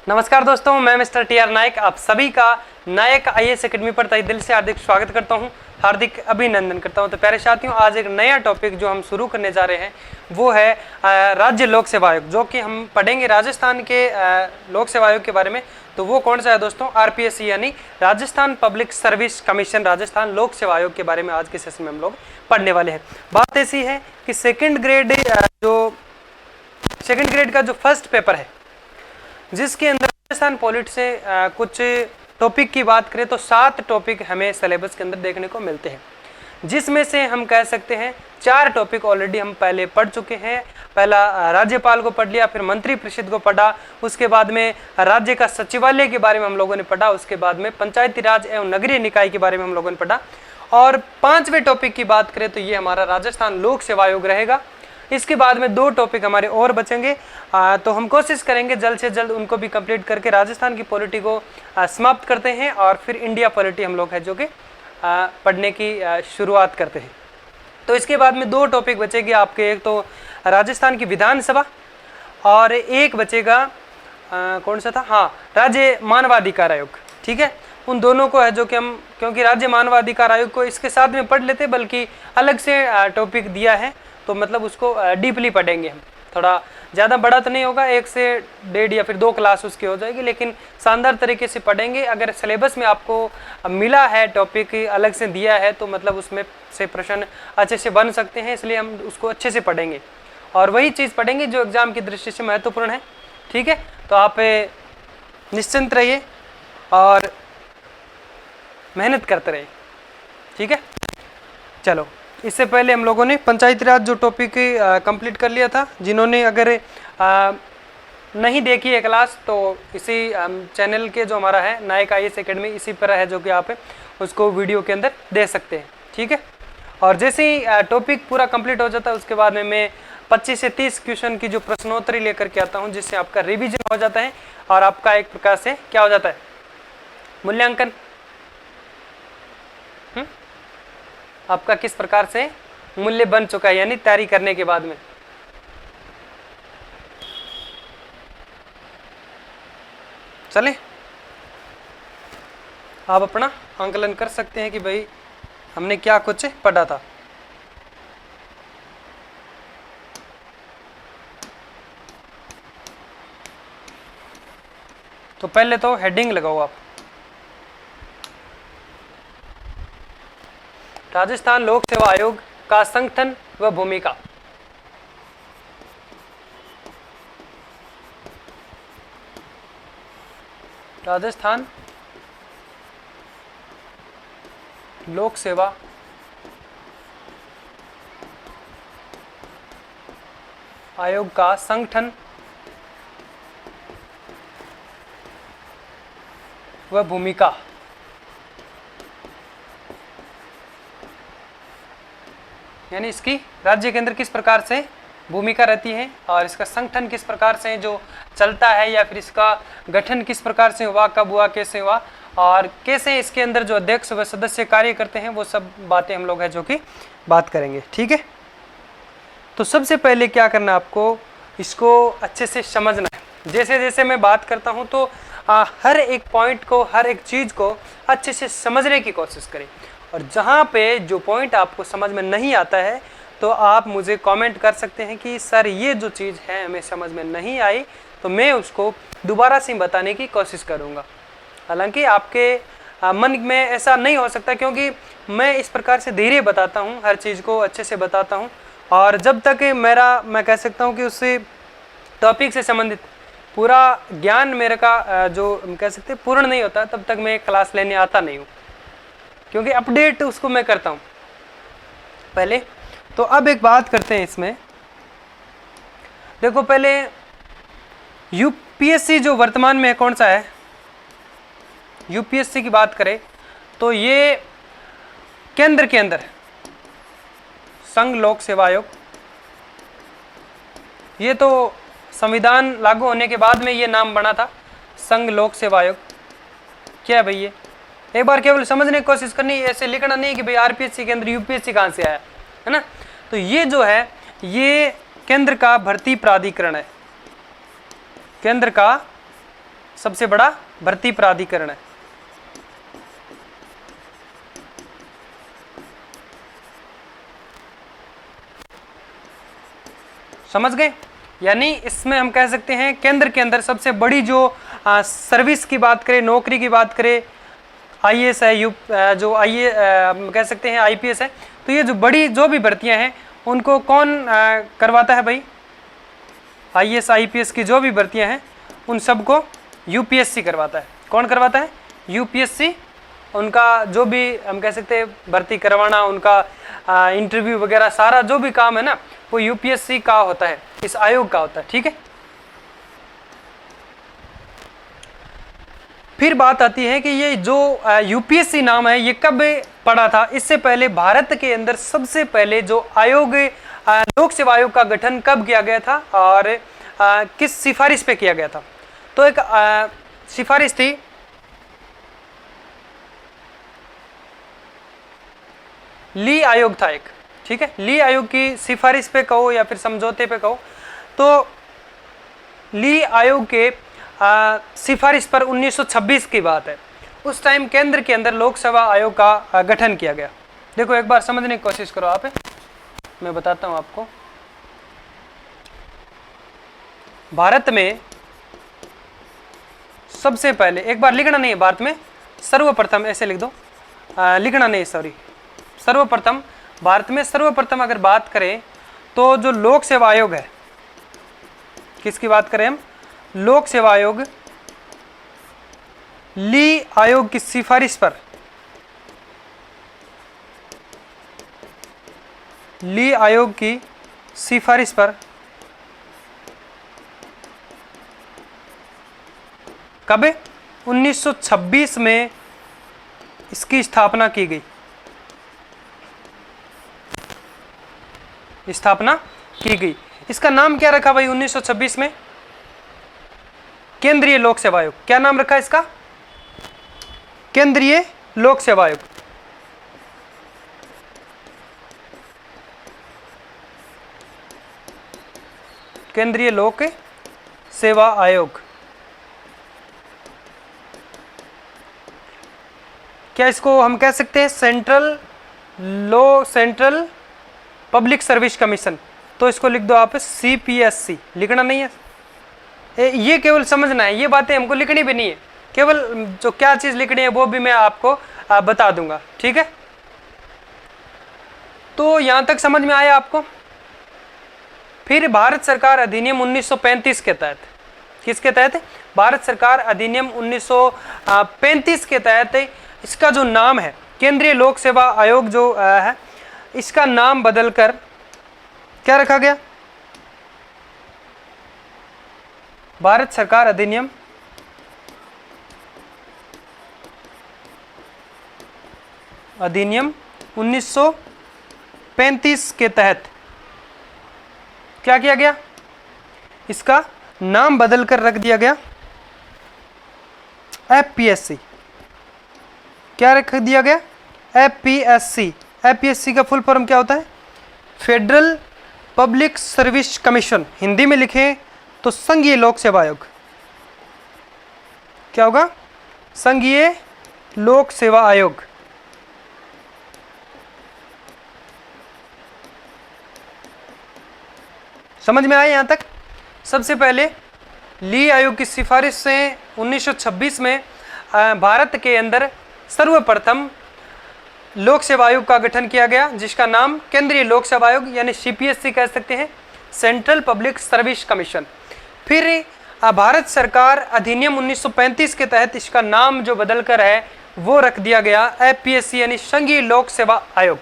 नमस्कार दोस्तों, मैं मिस्टर टी आर नायक आप सभी का नायक आईएएस एकेडमी पर तहे दिल से हार्दिक स्वागत करता हूं, हार्दिक अभिनंदन करता हूं। तो प्यारे साथियों, आज एक नया टॉपिक जो हम शुरू करने जा रहे हैं वो है राज्य लोक सेवा आयोग, जो कि हम पढ़ेंगे राजस्थान के लोक सेवा आयोग के बारे में। तो वो कौन सा है दोस्तों? आरपीएससी यानी Rajasthan public service commission, Rajasthan लोक सेवा आयोग के बारे में आज के सेशन में हम लोग पढ़ने वाले हैं। बात ऐसी है कि सेकेंड ग्रेड का जो फर्स्ट पेपर है, जिसके अंदर राजस्थान पॉलिट से कुछ टॉपिक की बात करें तो 7 टॉपिक हमें सिलेबस के अंदर देखने को मिलते हैं, जिसमें से हम कह सकते हैं 4 टॉपिक ऑलरेडी हम पहले पढ़ चुके हैं। पहला राज्यपाल को पढ़ लिया, फिर मंत्री परिषद को पढ़ा, उसके बाद में राज्य का सचिवालय के बारे में हम लोगों ने पढ़ा, उसके बाद में पंचायती राज एवं नगरीय निकाय के बारे में हम लोगों ने पढ़ा। और 5वें टॉपिक की बात करें तो ये हमारा राजस्थान लोक सेवा आयोग रहेगा। इसके बाद में 2 टॉपिक हमारे और बचेंगे, तो हम कोशिश करेंगे जल्द से जल्द उनको भी कंप्लीट करके राजस्थान की पॉलिटी को समाप्त करते हैं और फिर इंडिया पॉलिटी हम लोग है जो कि पढ़ने की शुरुआत करते हैं। तो इसके बाद में 2 टॉपिक बचेगी आपके, एक तो राजस्थान की विधानसभा और एक बचेगा कौन सा था, हाँ, राज्य मानवाधिकार आयोग। ठीक है, उन दोनों को है जो कि हम, क्योंकि राज्य मानवाधिकार आयोग को इसके साथ में पढ़ लेते, बल्कि अलग से टॉपिक दिया है तो मतलब उसको डीपली पढ़ेंगे हम। थोड़ा ज़्यादा बड़ा तो नहीं होगा, 1 से 1.5 या फिर 2 क्लास उसकी हो जाएगी, लेकिन शानदार तरीके से पढ़ेंगे। अगर सिलेबस में आपको मिला है टॉपिक अलग से दिया है तो मतलब उसमें से प्रश्न अच्छे से बन सकते हैं, इसलिए हम उसको अच्छे से पढ़ेंगे और वही चीज़ पढ़ेंगे जो एग्ज़ाम की दृष्टि से महत्वपूर्ण है। ठीक है, तो आप निश्चिंत रहिए और मेहनत करते रहिए। ठीक है, चलो, इससे पहले हम लोगों ने पंचायती राज जो टॉपिक कंप्लीट कर लिया था। जिन्होंने अगर नहीं देखी है क्लास तो इसी चैनल के जो हमारा है नायक आईएएस एकेडमी, इसी पर है जो कि आप उसको वीडियो के अंदर दे सकते हैं। ठीक है, और जैसे ही टॉपिक पूरा कंप्लीट हो जाता है उसके बाद में मैं 25 से 30 क्वेश्चन की जो प्रश्नोत्तरी लेकर के आता हूँ, जिससे आपका रिविजन हो जाता है और आपका एक प्रकार से क्या हो जाता है, मूल्यांकन। आपका किस प्रकार से मूल्य बन चुका है, यानी तैयारी करने के बाद में। चले, आप अपना आंकलन कर सकते हैं कि भाई हमने क्या कुछ पढ़ा था। तो पहले तो हेडिंग लगाओ आप, राजस्थान लोक सेवा आयोग का संगठन व भूमिका। राजस्थान लोक सेवा आयोग का संगठन व भूमिका। यानी इसकी राज्य के अंदर किस प्रकार से भूमिका रहती है और इसका संगठन किस प्रकार से जो चलता है, या फिर इसका गठन किस प्रकार से हुआ, कब हुआ, कैसे हुआ और कैसे इसके अंदर जो अध्यक्ष व सदस्य कार्य करते हैं, वो सब बातें हम लोग है जो कि बात करेंगे। ठीक है, तो सबसे पहले क्या करना है आपको, इसको अच्छे से समझना है। जैसे जैसे मैं बात करता हूँ तो हर एक पॉइंट को, हर एक चीज़ को अच्छे से समझने की कोशिश करें, और जहाँ पे जो पॉइंट आपको समझ में नहीं आता है तो आप मुझे कमेंट कर सकते हैं कि सर ये जो चीज़ है हमें समझ में नहीं आई, तो मैं उसको दोबारा से बताने की कोशिश करूँगा। हालांकि आपके मन में ऐसा नहीं हो सकता, क्योंकि मैं इस प्रकार से धीरे बताता हूँ, हर चीज़ को अच्छे से बताता हूँ, और जब तक मैं कह सकता हूँ कि उससे टॉपिक से संबंधित पूरा ज्ञान मेरे का जो कह सकते पूर्ण नहीं होता, तब तक मैं क्लास लेने आता नहीं हूँ, क्योंकि अपडेट उसको मैं करता हूँ पहले। तो अब एक बात करते हैं इसमें, देखो पहले यूपीएससी जो वर्तमान में कौन सा है, यूपीएससी की बात करें तो ये केंद्र के अंदर संघ लोक सेवा आयोग, ये तो संविधान लागू होने के बाद में ये नाम बना था, संघ लोक सेवा आयोग। क्या है भाई ये, एक बार केवल समझने की कोशिश करनी, ऐसे लिखना नहीं कि भाई आरपीएससी के अंदर यूपीएससी कहाँ से आया, है ना। तो ये जो है ये केंद्र का भर्ती प्राधिकरण है, केंद्र का सबसे बड़ा भर्ती प्राधिकरण है। समझ गए? यानी इसमें हम कह सकते हैं केंद्र के अंदर सबसे बड़ी जो सर्विस की बात करें, नौकरी की बात करें, आईएएस है, जो कह सकते हैं आईपीएस है, तो ये जो बड़ी जो भी भर्तियां हैं उनको कौन करवाता है भाई? आईएएस आईपीएस की जो भी भर्तियां हैं उन सबको यूपीएससी करवाता है। कौन करवाता है? यूपीएससी। उनका जो भी हम कह सकते हैं भर्ती करवाना, उनका इंटरव्यू वगैरह सारा जो भी काम है ना, वो यूपीएससी का होता है, इस आयोग का होता है। ठीक है। फिर बात आती है कि ये जो यूपीएससी नाम है ये कब पड़ा था? इससे पहले भारत के अंदर सबसे पहले जो आयोग, लोक सेवा आयोग का गठन कब किया गया था और किस सिफारिश पे किया गया था? तो एक सिफारिश थी ली आयोग था एक। ठीक है, ली आयोग की सिफारिश पे कहो या फिर समझौते पे कहो, तो ली आयोग के सिफारिश पर 1926 की बात है। उस टाइम केंद्र के अंदर लोक सेवा आयोग का गठन किया गया। देखो एक बार समझने की कोशिश करो आप, मैं बताता हूं आपको। भारत में सबसे पहले, एक बार लिखना नहीं है, भारत में सर्वप्रथम, ऐसे लिख दो, लिखना नहीं, सॉरी, सर्वप्रथम, भारत में सर्वप्रथम अगर बात करें तो जो लोक सेवा आयोग है, किसकी बात करें हम? लोक सेवा आयोग, ली आयोग की सिफारिश पर, ली आयोग की सिफारिश पर कब? 1926 में इसकी स्थापना की गई। स्थापना की गई। इसका नाम क्या रखा भाई 1926 में? केंद्रीय लोक सेवा आयोग। क्या नाम रखा इसका? केंद्रीय लोक सेवा आयोग। केंद्रीय लोक सेवा आयोग। क्या इसको हम कह सकते हैं सेंट्रल पब्लिक सर्विस कमीशन? तो इसको लिख दो आप सीपीएससी। लिखना नहीं है, ये केवल समझना है, ये बातें हमको लिखनी भी नहीं है, केवल जो क्या चीज लिखनी है वो भी मैं आपको बता दूंगा। ठीक है, तो यहां तक समझ में आया आपको? फिर भारत सरकार अधिनियम 1935 के तहत, किसके तहत? भारत सरकार अधिनियम 1935 के तहत इसका जो नाम है केंद्रीय लोक सेवा आयोग जो है, इसका नाम बदलकर क्या रखा गया? भारत सरकार अधिनियम 1935 के तहत क्या किया गया? इसका नाम बदलकर रख दिया गया एफपीएससी। क्या रख दिया गया? एफपीएससी। एफपीएससी का फुल फॉर्म क्या होता है? Federal public service commission. Hindi में लिखें तो संघीय लोक सेवा आयोग। क्या होगा? संघीय लोक सेवा आयोग। समझ में आया यहां तक? सबसे पहले ली आयोग की सिफारिश से 1926 में भारत के अंदर सर्वप्रथम लोक सेवा आयोग का गठन किया गया, जिसका नाम केंद्रीय लोक सेवा आयोग यानी सीपीएससी कह सकते हैं, सेंट्रल पब्लिक सर्विस कमीशन। फिर भारत सरकार अधिनियम 1935 के तहत इसका नाम जो बदलकर है वो रख दिया गया एफपीएससी यानी संघीय लोक सेवा आयोग।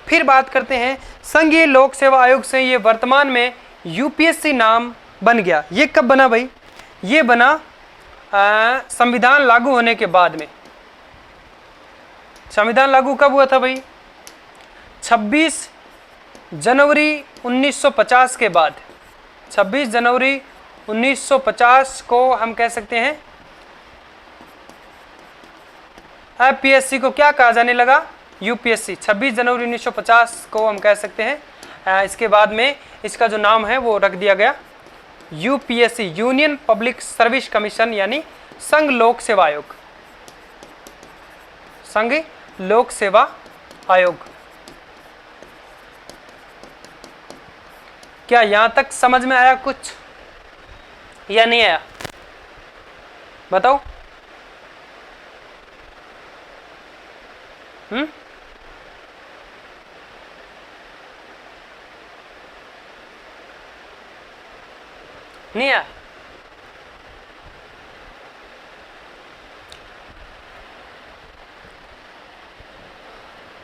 फिर बात करते हैं संघीय लोक सेवा आयोग से ये वर्तमान में यूपीएससी नाम बन गया। ये कब बना भाई? ये बना संविधान लागू होने के बाद में। संविधान लागू कब हुआ था भाई? 26 जनवरी 1950 के बाद। 26 जनवरी 1950 को हम कह सकते हैं एफपीएससी को क्या कहा जाने लगा? यूपीएससी। 26 जनवरी 1950 को हम कह सकते हैं। इसके बाद में इसका जो नाम है वो रख दिया गया UPSC, union public service commission, यानी संघ लोक सेवा आयोग, संघ लोक सेवा आयोग। क्या यहां तक समझ में आया कुछ या नहीं आया? बताओ। नहीं आया?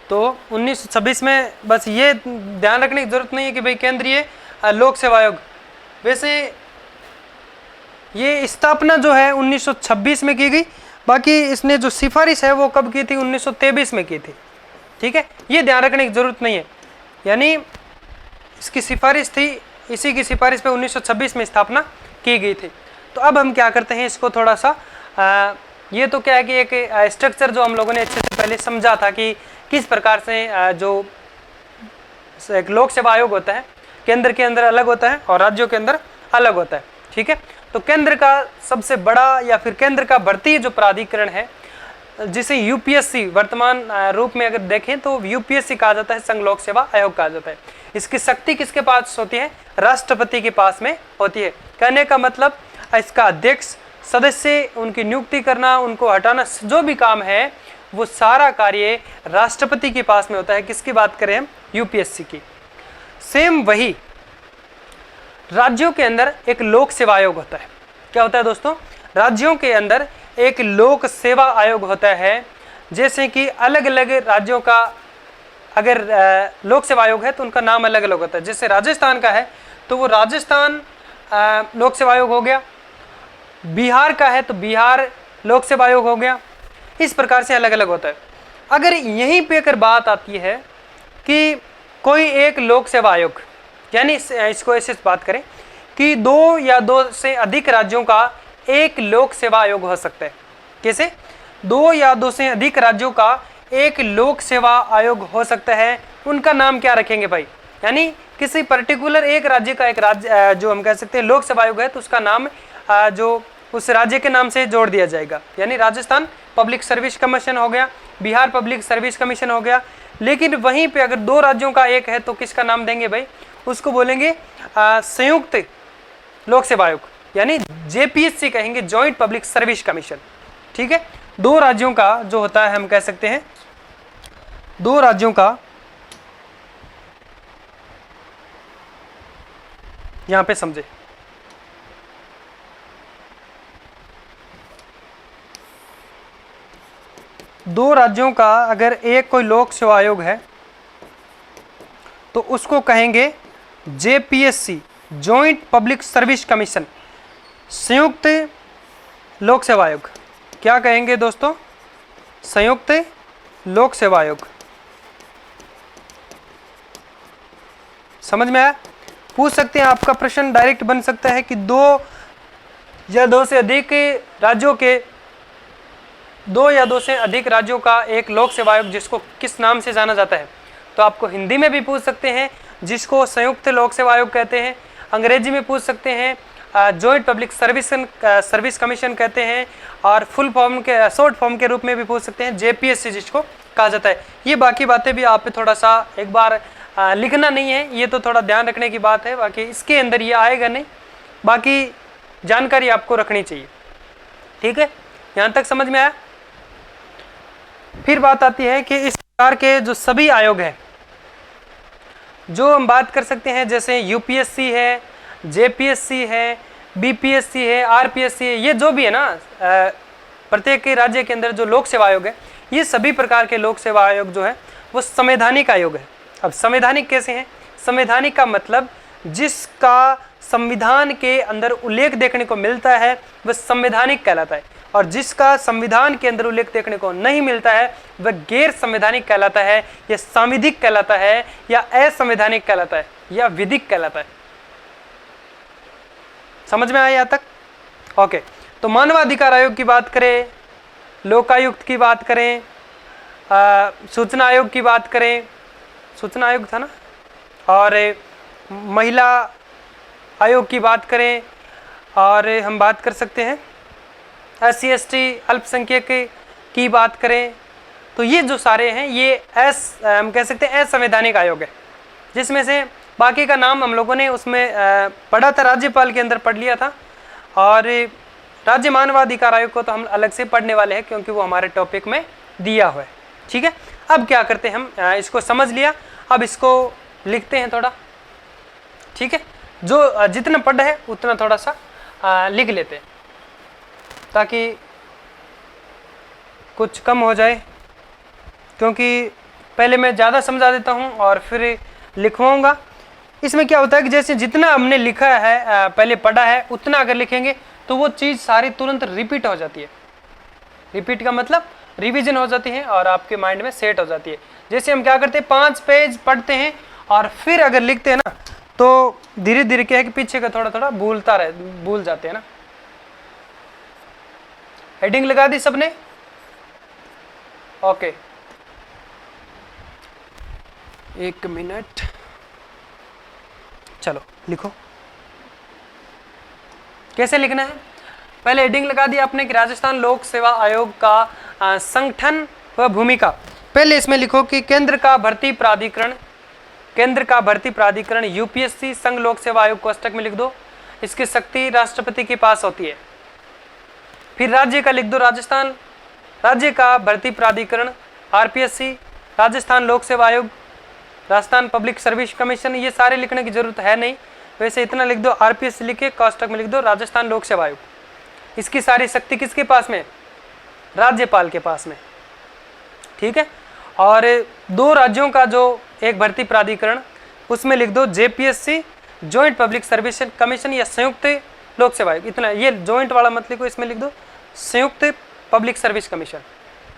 तो 1926 में बस ये ध्यान रखने की जरूरत नहीं है कि भाई केंद्रीय लोक सेवा आयोग, वैसे ये स्थापना जो है 1926 में की गई, बाकी इसने जो सिफारिश है वो कब की थी? 1923 में की थी। ठीक है, ये ध्यान रखने की जरूरत नहीं है, यानी इसकी सिफारिश थी, इसी की सिफारिश पे 1926 में स्थापना की गई थी। तो अब हम क्या करते हैं, इसको थोड़ा सा ये तो क्या है कि एक स्ट्रक्चर जो हम लोगों ने अच्छे से पहले समझा था कि किस प्रकार से जो एक लोक सेवा आयोग होता है केंद्र के अंदर अलग होता है और राज्यों के अंदर अलग होता है। ठीक है, तो केंद्र का सबसे बड़ा या फिर केंद्र का भर्ती जो प्राधिकरण है, जिसे यूपीएससी वर्तमान रूप में अगर देखें तो यूपीएससी कहा जाता है, संघ लोक सेवा आयोग कहा जाता है। इसकी शक्ति किसके पास होती है? राष्ट्रपति के पास में होती है। कहने का मतलब इसका अध्यक्ष, सदस्य, उनकी नियुक्ति करना, उनको हटाना, जो भी काम है वो सारा कार्य राष्ट्रपति के पास में होता है। किसकी बात करें हम? यूपीएससी की। सेम वही राज्यों के अंदर एक लोक सेवा आयोग होता है। क्या होता है दोस्तों? राज्यों के अंदर एक लोक सेवा आयोग होता है। जैसे कि अलग अलग राज्यों का अगर लोक सेवा आयोग है तो उनका नाम अलग अलग होता है। जैसे राजस्थान का है तो वो राजस्थान लोक सेवा आयोग हो गया, बिहार का है तो बिहार लोक सेवा आयोग हो गया। इस प्रकार से अलग अलग होता है। अगर यहीं पे अगर बात आती है कि कोई एक लोक सेवा आयोग, यानी इसको ऐसे बात करें कि 2 या 2 से अधिक राज्यों का एक लोक सेवा आयोग हो सकता है। कैसे? 2 या 2 से अधिक राज्यों का एक लोक सेवा आयोग हो सकता है। उनका नाम क्या रखेंगे भाई? यानी किसी पर्टिकुलर एक राज्य का एक राज्य जो हम कह सकते हैं लोक सेवा आयोग है, तो उसका नाम जो उस राज्य के नाम से जोड़ दिया जाएगा। यानी राजस्थान पब्लिक सर्विस कमीशन हो गया, बिहार पब्लिक सर्विस कमीशन हो गया। लेकिन वहीं पे अगर 2 राज्यों का एक है तो किसका नाम देंगे भाई? उसको बोलेंगे संयुक्त लोक सेवा आयोग, यानी जेपीएससी कहेंगे, जॉइंट पब्लिक सर्विस कमीशन। ठीक है, 2 राज्यों का जो होता है हम कह सकते हैं 2 राज्यों का, यहां पे समझे, दो राज्यों का अगर एक कोई लोक सेवा आयोग है तो उसको कहेंगे JPSC, joint public service commission, संयुक्त लोक सेवा आयोग। क्या कहेंगे दोस्तों? संयुक्त लोक सेवा आयोग। समझ में आया? पूछ सकते हैं, आपका प्रश्न डायरेक्ट बन सकता है कि 2 या 2 से अधिक राज्यों के 2 या 2 से अधिक राज्यों का एक लोक सेवा आयोग जिसको किस नाम से जाना जाता है? तो आपको हिंदी में भी पूछ सकते हैं जिसको संयुक्त लोक सेवा आयोग कहते हैं, अंग्रेजी में पूछ सकते हैं जॉइंट पब्लिक सर्विस कमीशन कहते हैं, और फुल फॉर्म के शॉर्ट फॉर्म के रूप में भी पूछ सकते हैं जेपीएससी जिसको कहा जाता है। ये बाकी बातें भी आप पे थोड़ा सा एक बार लिखना नहीं है, ये तो थोड़ा ध्यान रखने की बात है, बाकी इसके अंदर ये आएगा नहीं, बाकी जानकारी आपको रखनी चाहिए। ठीक है, यहाँ तक समझ में आया? फिर बात आती है कि इस प्रकार के जो सभी आयोग हैं जो हम बात कर सकते हैं, जैसे यूपीएससी है, जेपीएससी है, बीपीएससी है, आरपीएससी है, ये जो भी है ना प्रत्येक राज्य के अंदर जो लोक सेवा आयोग है, ये सभी प्रकार के लोक सेवा आयोग जो है वो संवैधानिक आयोग है। अब संवैधानिक कैसे हैं? संवैधानिक का मतलब जिसका संविधान के अंदर उल्लेख देखने को मिलता है वह संवैधानिक कहलाता है, और जिसका संविधान के अंदर उल्लेख देखने को नहीं मिलता है वह गैर संवैधानिक कहलाता है, या सांविधिक कहलाता है, या असंवैधानिक कहलाता है, या विधिक कहलाता है। समझ में आया यहाँ तक? ओके, तो मानवाधिकार आयोग की बात करें, लोकायुक्त की बात करें, सूचना आयोग की बात करें, सूचना आयोग था ना, और महिला आयोग की बात करें, और हम बात कर सकते हैं SC ST अल्पसंख्यक की बात करें तो ये जो सारे हैं ये हम कह सकते हैं असंवैधानिक आयोग है, जिसमें से बाकी का नाम हम लोगों ने उसमें पढ़ा था, राज्यपाल के अंदर पढ़ लिया था, और राज्य मानवाधिकार आयोग को तो हम अलग से पढ़ने वाले हैं क्योंकि वो हमारे टॉपिक में दिया हुआ है। ठीक है, अब क्या करते हैं हम, इसको समझ लिया, अब इसको लिखते हैं थोड़ा। ठीक है, जो जितना पढ़ा है उतना थोड़ा सा लिख लेते हैं ताकि कुछ कम हो जाए, क्योंकि पहले मैं ज़्यादा समझा देता हूँ और फिर लिखवाऊँगा। इसमें क्या होता है कि जैसे जितना हमने लिखा है पहले पढ़ा है उतना अगर लिखेंगे तो वो चीज़ सारी तुरंत रिपीट हो जाती है। रिपीट का मतलब रिवीजन हो जाती है और आपके माइंड में सेट हो जाती है। जैसे हम क्या करते हैं 5 पेज पढ़ते हैं और फिर अगर लिखते हैं ना तो धीरे धीरे क्या है कि पीछे का थोड़ा थोड़ा भूल जाते हैं ना। हेडिंग लगा दी सबने? ओके, 1 मिनट, चलो लिखो। कैसे लिखना है? पहले हेडिंग लगा दी आपने कि राजस्थान लोक सेवा आयोग का संगठन व भूमिका। पहले इसमें लिखो कि केंद्र का भर्ती प्राधिकरण UPSC संघ लोक सेवा आयोग कोष्टक में लिख दो, इसकी शक्ति राष्ट्रपति के पास होती है। फिर राज्य का लिख दो, राजस्थान राज्य का भर्ती प्राधिकरण RPSC, राजस्थान लोक सेवा आयोग, राजस्थान पब्लिक सर्विस कमीशन। ये सारे लिखने की जरूरत है नहीं, वैसे इतना लिख दो, RPSC लिख के कोष्टक में लिख दो राजस्थान लोक सेवा आयोग। इसकी सारी शक्ति किसके पास में? राज्यपाल के पास में। ठीक है, और 2 राज्यों का जो एक भर्ती प्राधिकरण उसमें लिख दो JPSC joint public service commission या संयुक्त लोक सेवा आयोग। इतना, ये जॉइंट वाला मत लिखो, इसमें लिख दो संयुक्त पब्लिक सर्विस कमीशन।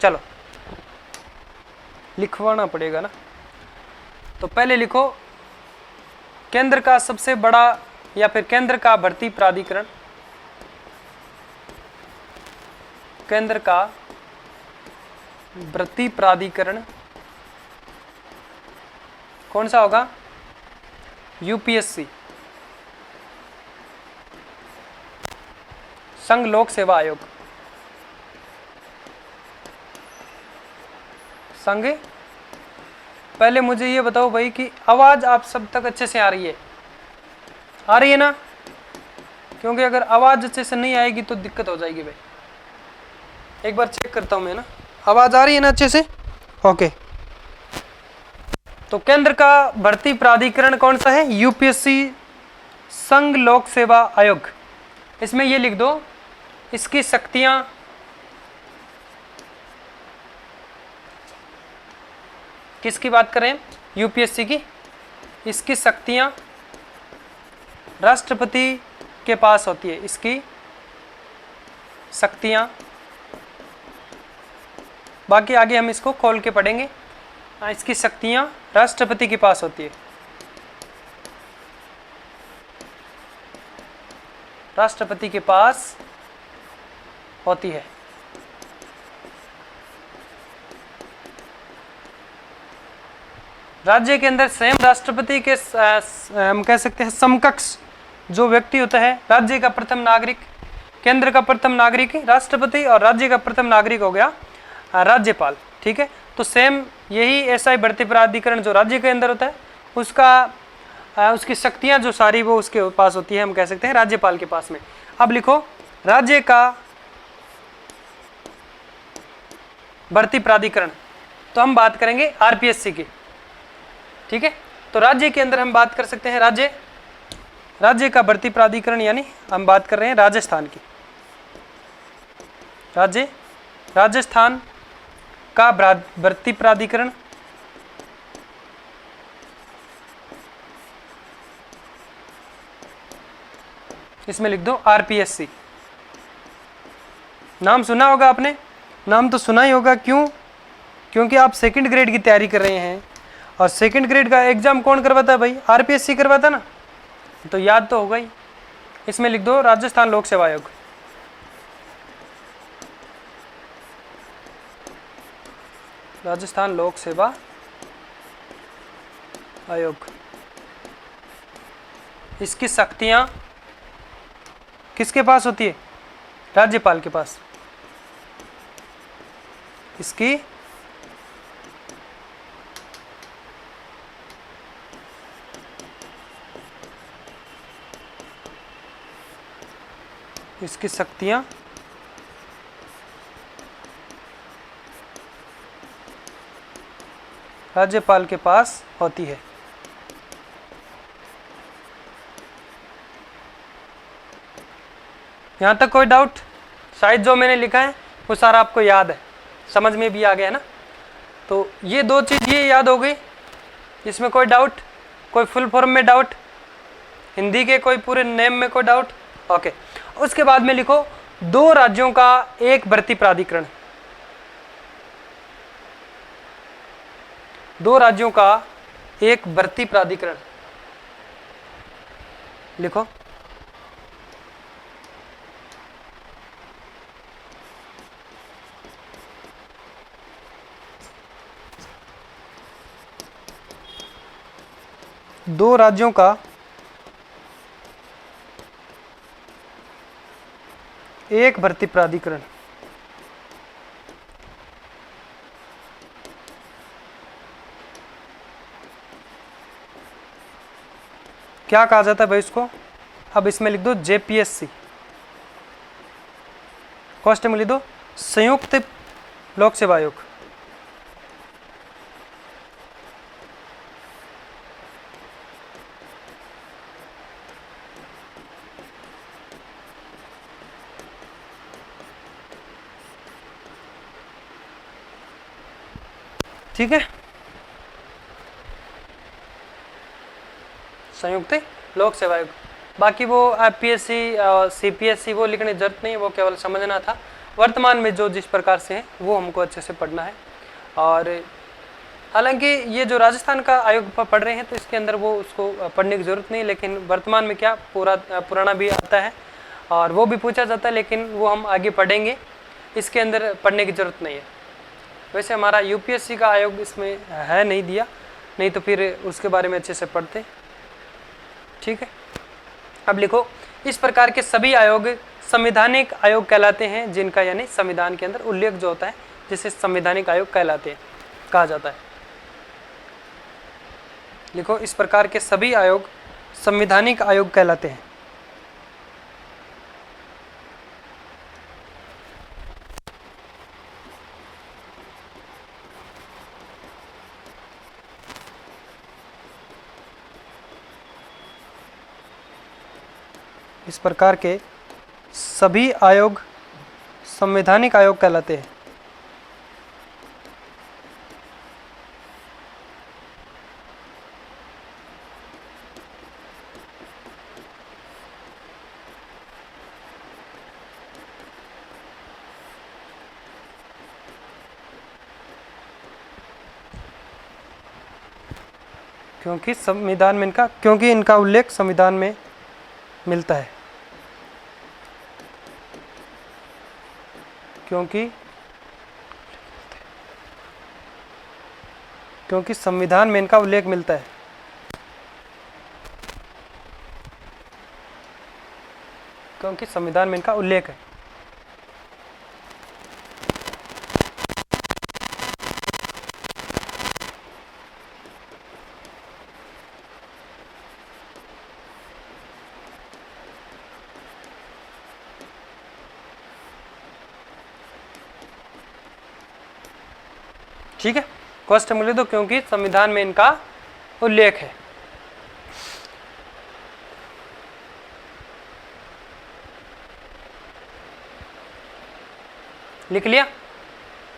चलो लिखवाना पड़ेगा ना, तो पहले लिखो केंद्र का सबसे बड़ा या फिर केंद्र का भर्ती प्राधिकरण, केंद्र का भर्ती प्राधिकरण कौन सा होगा? UPSC संघ लोक सेवा आयोग। संघ, पहले मुझे ये बताओ भाई कि आवाज आप सब तक अच्छे से आ रही है ना? क्योंकि अगर आवाज अच्छे से नहीं आएगी तो दिक्कत हो जाएगी भाई। एक बार चेक करता हूं मैं ना, आवाज आ रही है ना अच्छे से? ओके, तो केंद्र का भर्ती प्राधिकरण कौन सा है? UPSC संघ लोक सेवा आयोग। इसमें ये लिख दो, इसकी शक्तियां किसकी बात करें? UPSC की। इसकी शक्तियां राष्ट्रपति के पास होती है। इसकी शक्तियां, बाकी आगे हम इसको खोल के पढ़ेंगे। इसकी शक्तियां राष्ट्रपति के पास होती है। राष्ट्रपति के पास होती है। राज्य के अंदर स्वयं राष्ट्रपति के हम कह सकते हैं समकक्ष जो व्यक्ति होता है, राज्य का प्रथम नागरिक, केंद्र का प्रथम नागरिक राष्ट्रपति और राज्य का प्रथम नागरिक हो गया राज्यपाल। ठीक है, तो सेम यही SI भर्ती प्राधिकरण जो राज्य के अंदर होता है उसका उसकी शक्तियां जो सारी वो उसके पास होती है, हम कह सकते हैं राज्यपाल के पास में। अब लिखो राज्य का भर्ती प्राधिकरण, तो हम बात करेंगे RPSC की। ठीक है, तो राज्य के अंदर हम बात कर सकते हैं राज्य का भर्ती प्राधिकरण, यानी हम बात कर रहे हैं राजस्थान की। राजस्थान का भर्ती प्राधिकरण इसमें लिख दो RPSC। नाम सुना होगा आपने, नाम तो सुना ही होगा। क्यों? क्योंकि आप सेकंड ग्रेड की तैयारी कर रहे हैं और सेकंड ग्रेड का एग्जाम कौन करवाता है भाई? RPSC करवाता ना, तो याद तो होगा ही। इसमें लिख दो राजस्थान लोक सेवा आयोग। राजस्थान लोक सेवा आयोग। इसकी शक्तियां किसके पास होती है? राज्यपाल के पास। इसकी शक्तियां राज्यपाल के पास होती है। यहां तक कोई डाउट? शायद जो मैंने लिखा है वो सारा आपको याद है, समझ में भी आ गया ना? तो ये दो चीज ये याद हो गई, इसमें कोई डाउट? कोई फुल फॉर्म में डाउट, हिंदी के कोई पूरे नेम में कोई डाउट? ओके। उसके बाद में लिखो 2 राज्यों का एक भर्ती प्राधिकरण। 2 राज्यों का एक भर्ती प्राधिकरण लिखो। दो राज्यों का एक भर्ती प्राधिकरण। क्या कहा जाता है भाई इसको? अब इसमें लिख दो जेपीएससी, कॉस्ट में लिख दो संयुक्त लोक सेवा आयोग। ठीक है, संयुक्त लोक सेवा आयोग। बाकी वो पीएससी सीपीएससी वो लिखने की जरूरत नहीं, वो केवल समझना था। वर्तमान में जो जिस प्रकार से है वो हमको अच्छे से पढ़ना है। और हालांकि ये जो राजस्थान का आयोग पढ़ रहे हैं तो इसके अंदर वो उसको पढ़ने की ज़रूरत नहीं, लेकिन वर्तमान में क्या पुराना भी आता है और वो भी पूछा जाता है, लेकिन वो हम आगे पढ़ेंगे, इसके अंदर पढ़ने की ज़रूरत नहीं है। वैसे हमारा यूपीएससी का आयोग इसमें है नहीं दिया, नहीं तो फिर उसके बारे में अच्छे से पढ़ते। ठीक है, अब लिखो इस प्रकार के सभी आयोग संवैधानिक आयोग कहलाते हैं, जिनका यानी संविधान के अंदर उल्लेख जो होता है जिसे संवैधानिक आयोग कहलाते हैं कहा जाता है। लिखो इस प्रकार के सभी आयोग संवैधानिक आयोग कहलाते हैं। इस प्रकार के सभी आयोग संवैधानिक आयोग कहलाते हैं। क्योंकि संविधान में इनका उल्लेख संविधान में मिलता है। क्योंकि संविधान में इनका उल्लेख मिलता है। क्योंकि संविधान में इनका उल्लेख है। ठीक है, कॉस्ट में लिख दो क्योंकि संविधान में इनका उल्लेख है। लिख लिया?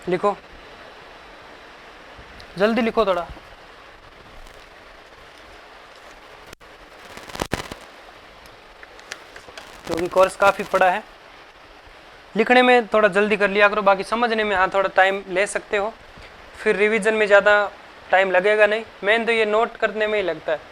लिखो, जल्दी लिखो थोड़ा। क्योंकि कोर्स काफ़ी पड़ा है, लिखने में थोड़ा जल्दी कर लिया करो, बाकी समझने में हाँ थोड़ा टाइम ले सकते हो, फिर रिवीजन में ज़्यादा टाइम लगेगा नहीं। मेन तो ये नोट करने में ही लगता है।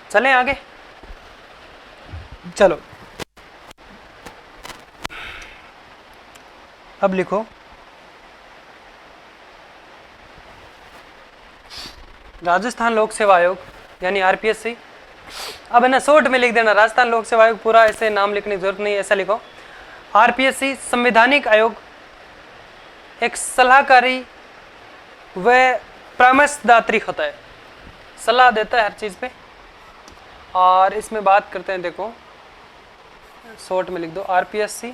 चलें आगे, चलो अब लिखो राजस्थान लोक सेवा आयोग यानी आरपीएससी। अब है ना शॉर्ट में लिख देना, राजस्थान लोक सेवा आयोग पूरा ऐसे नाम लिखने की जरूरत नहीं, ऐसा लिखो आरपीएससी संवैधानिक आयोग, एक सलाहकारी व परामर्शदात्री होता है, सलाह देता है हर चीज़ पे। और इसमें बात करते हैं, देखो शॉर्ट में लिख दो आरपीएससी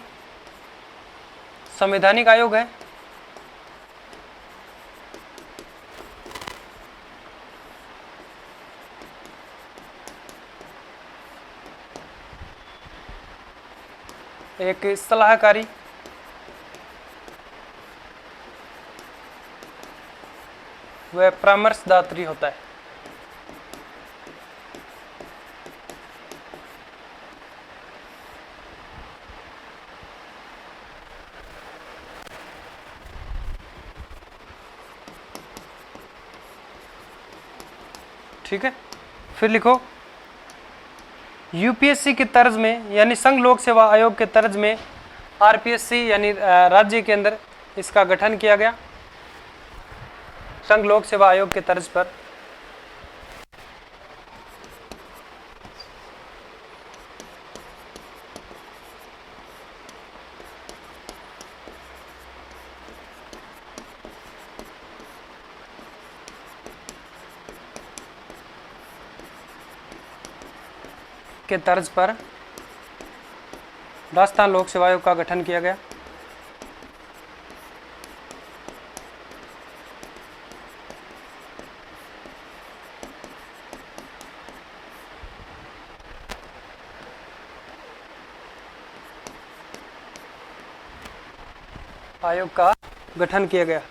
संवैधानिक आयोग है, एक सलाहकारी व परामर्शदात्री होता है। ठीक है, फिर लिखो यूपीएससी की तर्ज में यानी संघ लोक सेवा आयोग के तर्ज में आरपीएससी यानी राज्य के अंदर इसका गठन किया गया, संघ लोक सेवा आयोग के तर्ज पर। के तर्ज पर राजस्थान लोक सेवा आयोग का गठन किया गया। आयोग का गठन किया गया।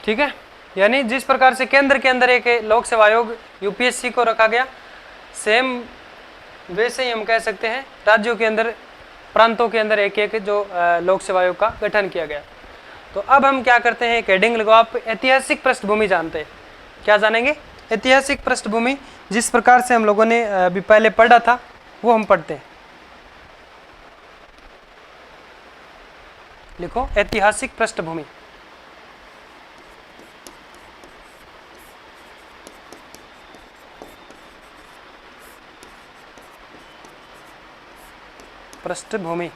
ठीक है, यानी जिस प्रकार से केंद्र के अंदर एक लोक सेवा आयोग यूपीएससी को रखा गया, सेम वैसे ही हम कह सकते हैं राज्यों के अंदर, प्रांतों के अंदर एक एक जो लोक सेवा आयोग का गठन किया गया। तो अब हम क्या करते हैं, एक हेडिंग लगाओ, आप ऐतिहासिक पृष्ठभूमि जानते हैं, क्या जानेंगे, ऐतिहासिक पृष्ठभूमि। जिस प्रकार से हम लोगों ने अभी पहले पढ़ा था वो हम पढ़ते हैं। लिखो ऐतिहासिक पृष्ठभूमि। पृष्ठभूमि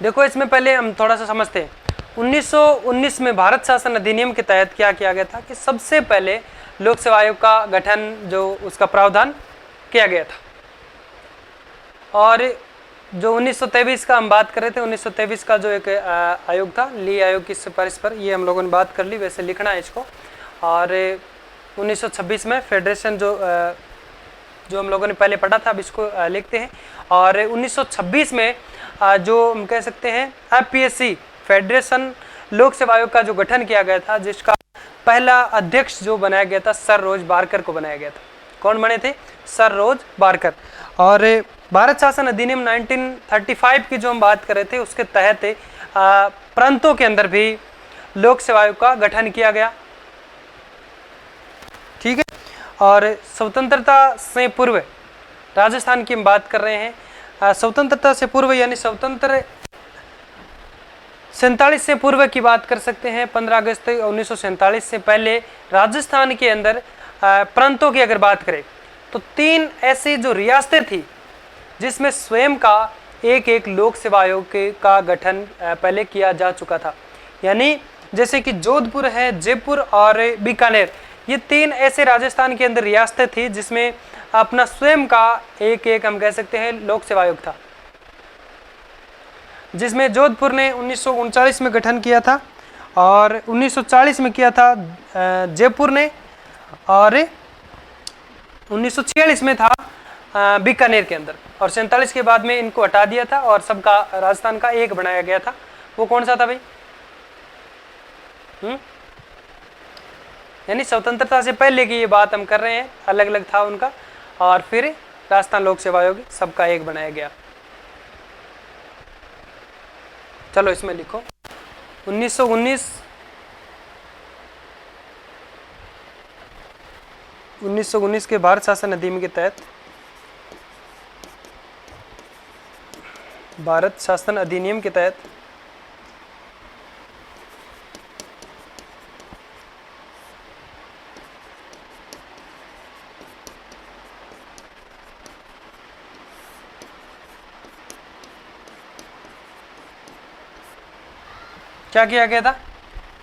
देखो, इसमें पहले हम थोड़ा सा समझते हैं। 1919 में भारत शासन अधिनियम के तहत क्या किया गया था कि सबसे पहले लोक सेवा आयोग का गठन जो उसका प्रावधान किया गया था। और जो 1923 का हम बात कर रहे थे, 1923 का जो एक आयोग था, ली आयोग की सिफारिश पर, ये हम लोगों ने बात कर ली, वैसे लिखना है इसको। और 1926 में फेडरेशन जो हम लोगों ने पहले पढ़ा था, अब इसको लिखते हैं। और 1926 में जो हम कह सकते हैं एफपीएससी फेडरेशन लोक सेवा आयोग का जो गठन किया गया था, जिसका पहला अध्यक्ष जो बनाया गया था सर रोज बारकर को बनाया गया था। कौन बने थे? सर रोज बारकर। और भारत शासन अधिनियम 1935 की जो हम बात कर रहे थे, उसके तहत प्रांतों के अंदर भी लोक सेवा आयोग का गठन किया गया। ठीक है, और स्वतंत्रता से पूर्व राजस्थान की हम बात कर रहे हैं। स्वतंत्रता से पूर्व यानी स्वतंत्र 47 से पूर्व की बात कर सकते हैं। 15 अगस्त 1947 से पहले राजस्थान के अंदर प्रांतों की अगर बात करें तो 3 ऐसी जो रियासतें थी जिसमें स्वयं का एक एक लोक सेवा आयोग का गठन पहले किया जा चुका था। यानी जैसे कि जोधपुर है, जयपुर और बीकानेर, ये 3 ऐसे राजस्थान के अंदर रियासतें थी जिसमें अपना स्वयं का एक एक हम कह सकते हैं लोक सेवा आयोग था, जिसमें जोधपुर ने 1939 में गठन किया था और 1940 में किया था जयपुर ने, और 1946 में था बीकानेर के अंदर, और 47 के बाद में इनको हटा दिया था और सबका राजस्थान का एक बनाया गया था। वो कौन सा था भाई? यानी स्वतंत्रता से पहले की ये बात हम कर रहे हैं, अलग अलग था उनका, और फिर राजस्थान लोक सेवा आयोग सबका एक बनाया गया। चलो इसमें लिखो 1919 के भारत शासन अधिनियम के तहत, भारत शासन अधिनियम के तहत क्या किया गया था?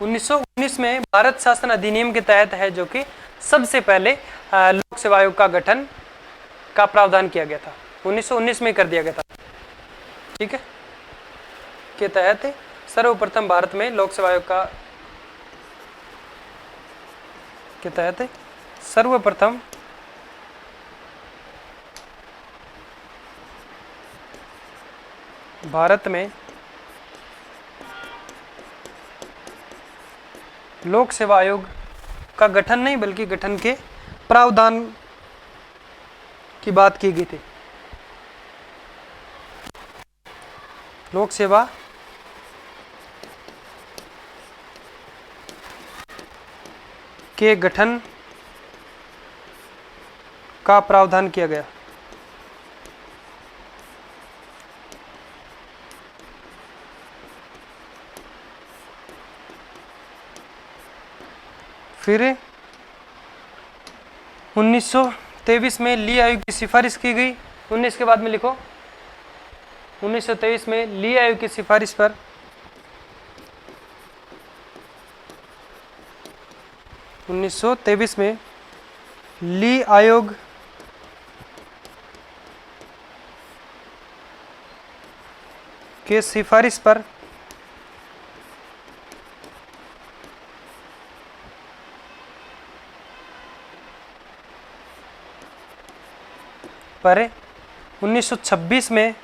1919 में भारत शासन अधिनियम के तहत है, जो कि सबसे पहले लोक सेवा आयोग का गठन का प्रावधान किया गया था। 1919 में कर दिया गया था, ठीक है, के तहत सर्वप्रथम भारत में लोक सेवा आयोग का के तहत सर्वप्रथम भारत में लोक सेवा आयोग का गठन नहीं बल्कि गठन के प्रावधान की बात की गई थी। लोक सेवा के गठन का प्रावधान किया गया। फिर 1923 में ली आयोग की सिफारिश की गई। 19 के बाद में लिखो 1923 में ली आयोग की सिफारिश पर में ली आयोग के सिफारिश पर पर 1926 में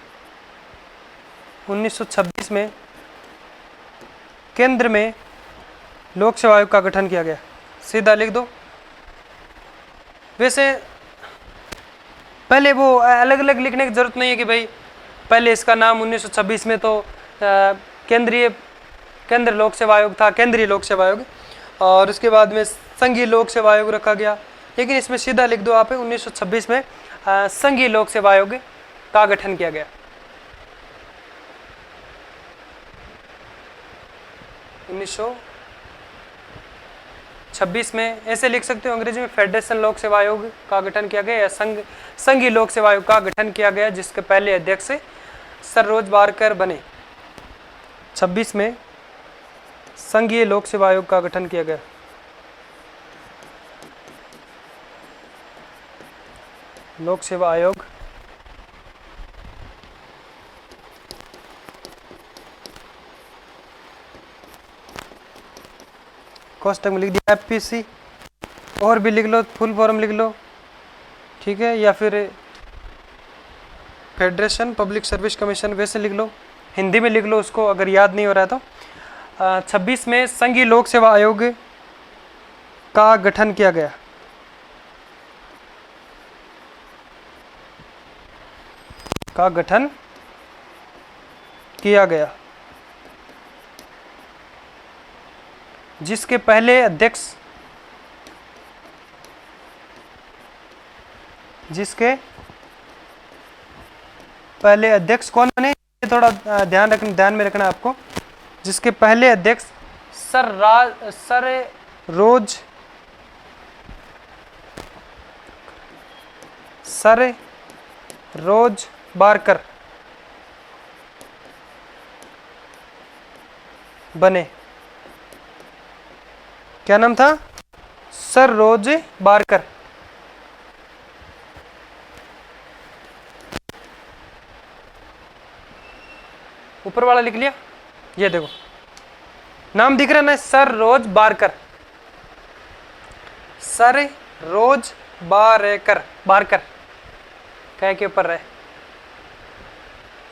केंद्र में लोक सेवा आयोग का गठन किया गया। सीधा लिख दो। वैसे पहले वो अलग अलग लिखने की जरूरत नहीं है कि भाई पहले इसका नाम 1926 में तो केंद्र लोक सेवा आयोग था, केंद्रीय लोक सेवा आयोग, और उसके बाद में संघीय लोक सेवा आयोग रखा गया। लेकिन इसमें सीधा लिख दो आप 1926 में संघीय लोक सेवा आयोग का गठन किया गया। 1926 में ऐसे लिख सकते हो अंग्रेजी में, फेडरेशन लोक सेवा आयोग का गठन किया गया या संघीय लोक सेवा आयोग का गठन किया गया, जिसके पहले अध्यक्ष सर रोज बारकर बने। 26 में संघीय लोक सेवा आयोग का गठन किया गया। लोक सेवा आयोग कोष्टक में लिख दिया एफपीसी, और भी लिख लो, फुल फॉर्म लिख लो, ठीक है, या फिर फेडरेशन पब्लिक सर्विस कमीशन वैसे लिख लो, हिंदी में लिख लो उसको अगर याद नहीं हो रहा है तो। 26 में संघीय लोक सेवा आयोग का गठन किया गया। का गठन किया गया, जिसके पहले अध्यक्ष कौन बने, थोड़ा ध्यान में रखना आपको। जिसके पहले अध्यक्ष सर रोज बारकर बने। क्या नाम था? सर रोज बारकर। ऊपर वाला लिख लिया, ये देखो नाम दिख रहा है ना, सर रोज बारकर, सर रोज बारकर कह के ऊपर रहे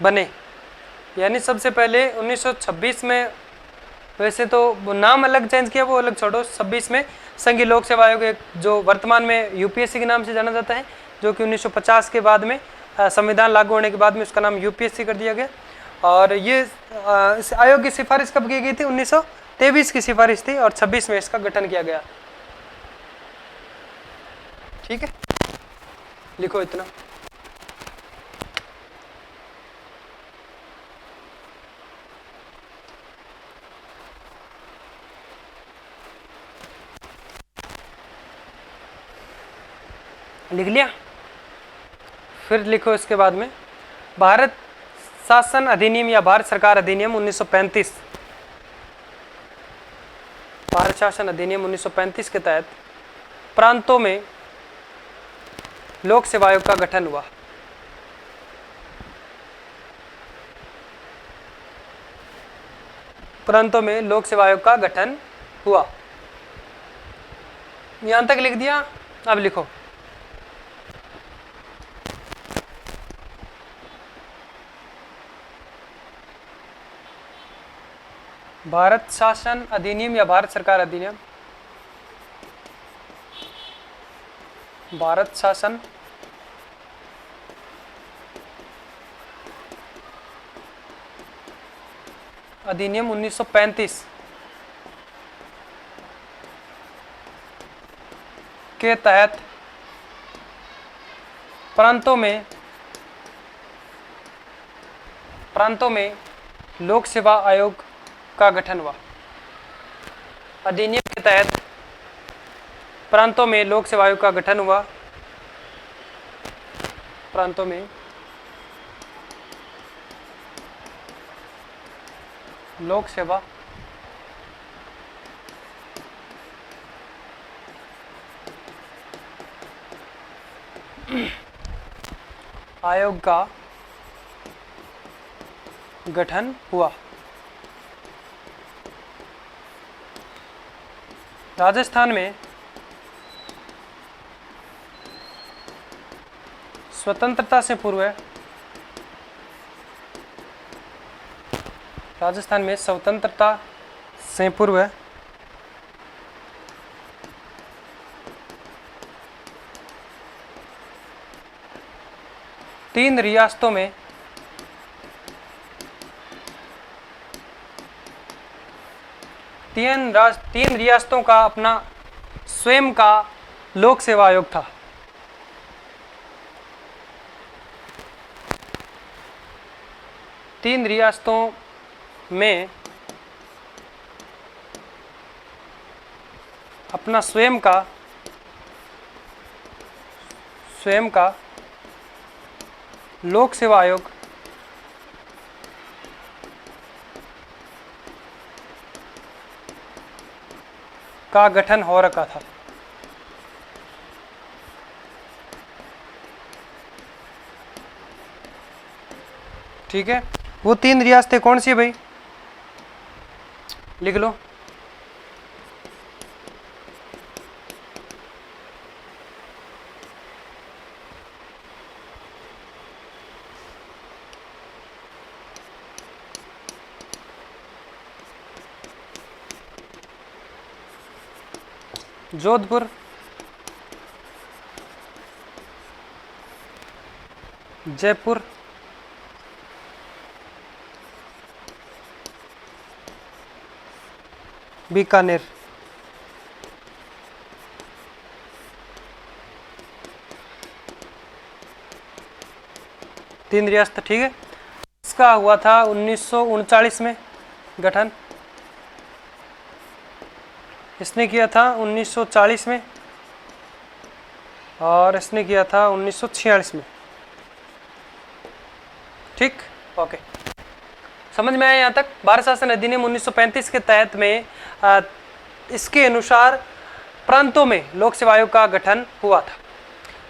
बने। यानी सबसे पहले 1926 में, वैसे तो वो नाम अलग चेंज किया, वो अलग छोड़ो, 26 में संघीय लोक सेवा आयोग एक जो वर्तमान में यूपीएससी के नाम से जाना जाता है, जो कि 1950 के बाद में संविधान लागू होने के बाद में उसका नाम यूपीएससी कर दिया गया। और ये इस आयोग की सिफारिश कब की गई थी? 1923 की सिफारिश थी और 26 में इसका गठन किया गया। ठीक है, लिखो इतना। लिख लिया? फिर लिखो इसके बाद में भारत शासन अधिनियम या भारत सरकार अधिनियम 1935। भारत शासन अधिनियम 1935 के तहत प्रांतों में लोक सेवा आयोग का गठन हुआ। प्रांतों में लोक सेवा आयोग का गठन हुआ। यहां तक लिख दिया। अब लिखो भारत शासन अधिनियम या भारत सरकार अधिनियम, भारत शासन अधिनियम 1935 के तहत प्रांतों में लोक सेवा आयोग का गठन हुआ। अधिनियम के तहत प्रांतों में लोक सेवा आयोग का गठन हुआ। प्रांतों में लोक सेवा आयोग का गठन हुआ। राजस्थान में स्वतंत्रता से पूर्व, राजस्थान में स्वतंत्रता से पूर्व तीन रियासतों में तीन रियासतों का अपना स्वयं का लोक सेवा आयोग था। तीन रियासतों में अपना स्वयं का लोक सेवा आयोग का गठन हो रखा था। ठीक है, वो तीन रियासतें कौन सी है भाई? लिख लो। जोधपुर, जयपुर, बीकानेर। तीन रियासत। ठीक है, इसका हुआ था 1939 में गठन। इसने किया था 1940 में और इसने किया था 1946 में। ठीक, ओके, समझ में आया यहाँ तक? भारत शासन अधिनियम 1935 के तहत में इसके अनुसार प्रांतों में लोक सेवा आयोग का गठन हुआ था,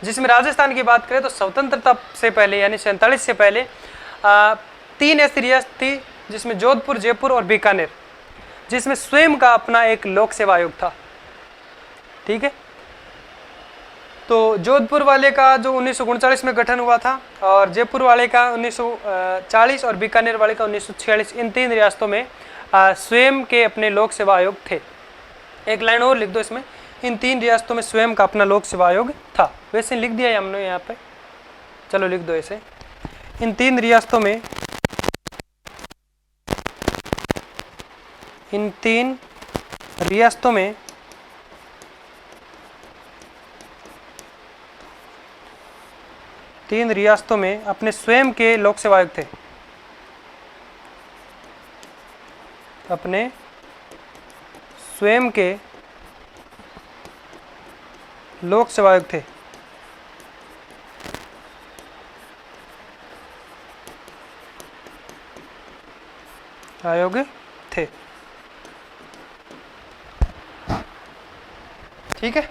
जिसमें राजस्थान की बात करें तो स्वतंत्रता से पहले यानी 47 से पहले तीन ऐसी रियासत थी, जिसमें जोधपुर, जयपुर और बीकानेर, जिसमें स्वयं का अपना एक लोक सेवा आयोग था। ठीक है, तो जोधपुर वाले का जो 1939 में गठन हुआ था और जयपुर वाले का 1940 और बीकानेर वाले का 1946, इन तीन रियासतों में स्वयं के अपने लोक सेवा आयोग थे। एक लाइन और लिख दो इसमें इन 3 रियासतों में स्वयं का अपना लोक सेवा आयोग था। वैसे लिख दिया है हमने यहाँ पे, चलो लिख दो ऐसे। इन 3 रियासतों में, इन 3 रियासतों में अपने स्वयं के लोक सेवा आयोग थे, अपने स्वयं के लोक सेवा आयोग थे। आयोग थे, ठीक है,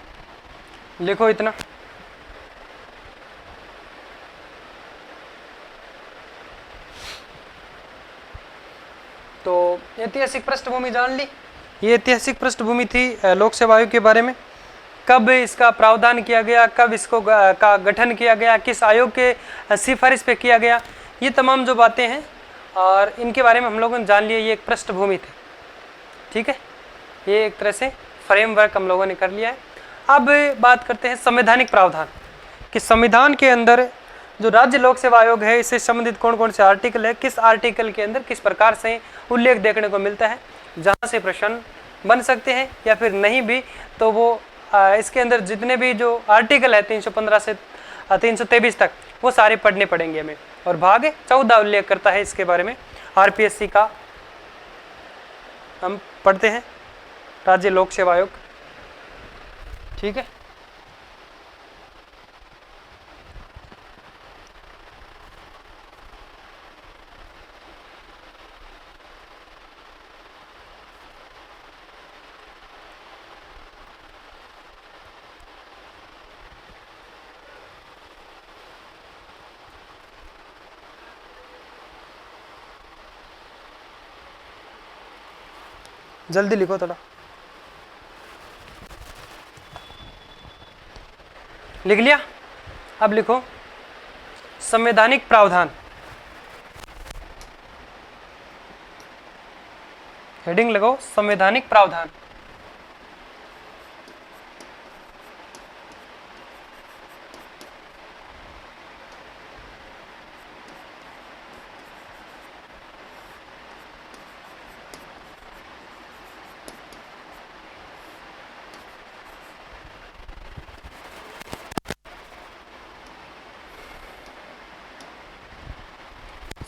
लिखो इतना। तो ऐतिहासिक पृष्ठभूमि जान ली। ये ऐतिहासिक पृष्ठभूमि थी लोक सेवा आयोग के बारे में। कब इसका प्रावधान किया गया, कब इसको का गठन किया गया, किस आयोग के सिफारिश पे किया गया, ये तमाम जो बातें हैं और इनके बारे में हम लोगों ने जान लिया। ये एक पृष्ठभूमि थी, ठीक है, ये एक तरह से फ्रेमवर्क हम लोगों ने कर लिया है। अब बात करते हैं संवैधानिक प्रावधान कि संविधान के अंदर जो राज्य लोक सेवा आयोग है, इससे संबंधित कौन कौन से आर्टिकल है, किस आर्टिकल के अंदर किस प्रकार से उल्लेख देखने को मिलता है, जहाँ से प्रश्न बन सकते हैं या फिर नहीं भी, तो वो इसके अंदर जितने भी जो आर्टिकल है 315 से 323 तक वो सारे पढ़ने पड़ेंगे हमें। और भाग 14 उल्लेख करता है इसके बारे में, आरपीएससी का हम पढ़ते हैं, राज्य लोक सेवा आयोग, ठीक है। जल्दी लिखो थोड़ा, लिख लिया। अब लिखो संवैधानिक प्रावधान, हेडिंग लगाओ संवैधानिक प्रावधान।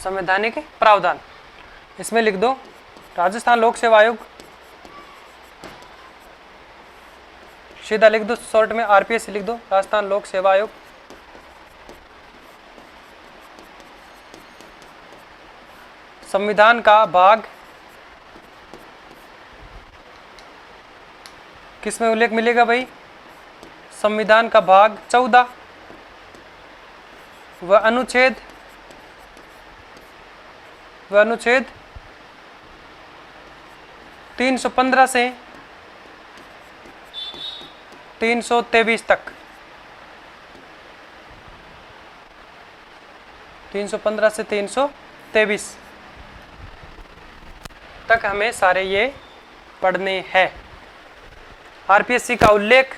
संवैधानिक प्रावधान, इसमें लिख दो राजस्थान लोक सेवा आयोग, सीधा लिख दो, शॉर्ट में आरपीएस लिख दो, राजस्थान लोक सेवा आयोग। संविधान का भाग किसमें उल्लेख मिलेगा भाई? संविधान का भाग 14 व अनुच्छेद 315 से 323 तक, 315 से 323 तक हमें सारे ये पढ़ने हैं। आरपीएससी का उल्लेख,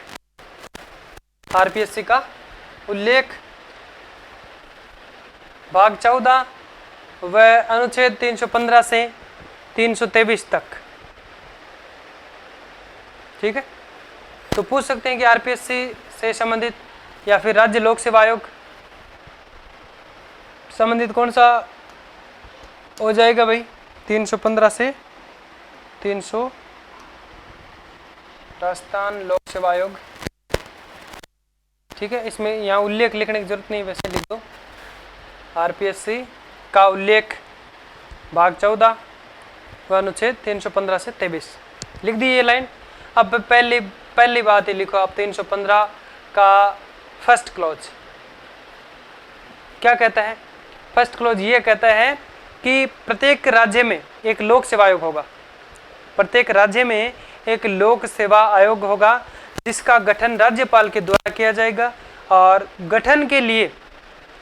आरपीएससी का उल्लेख भाग 14 व अनुच्छेद 315 से 323 तक, ठीक है। तो पूछ सकते हैं कि आरपीएससी से संबंधित या फिर राज्य लोक सेवा आयोग संबंधित कौन सा हो जाएगा भाई? 315 से 300 राजस्थान लोक सेवा आयोग, ठीक है। इसमें यहाँ उल्लेख लिखने की जरूरत नहीं, वैसे लिख दो आरपीएससी का उल्लेख भाग 14 व अनुच्छेद 315 से 23, लिख दी ये लाइन। अब पहली बात ही लिखो आप 315 का फर्स्ट क्लॉज क्या कहता है? फर्स्ट क्लॉज ये कहता है कि प्रत्येक राज्य में एक लोक सेवा आयोग होगा, प्रत्येक राज्य में एक लोक सेवा आयोग होगा जिसका गठन राज्यपाल के द्वारा किया जाएगा। और गठन के लिए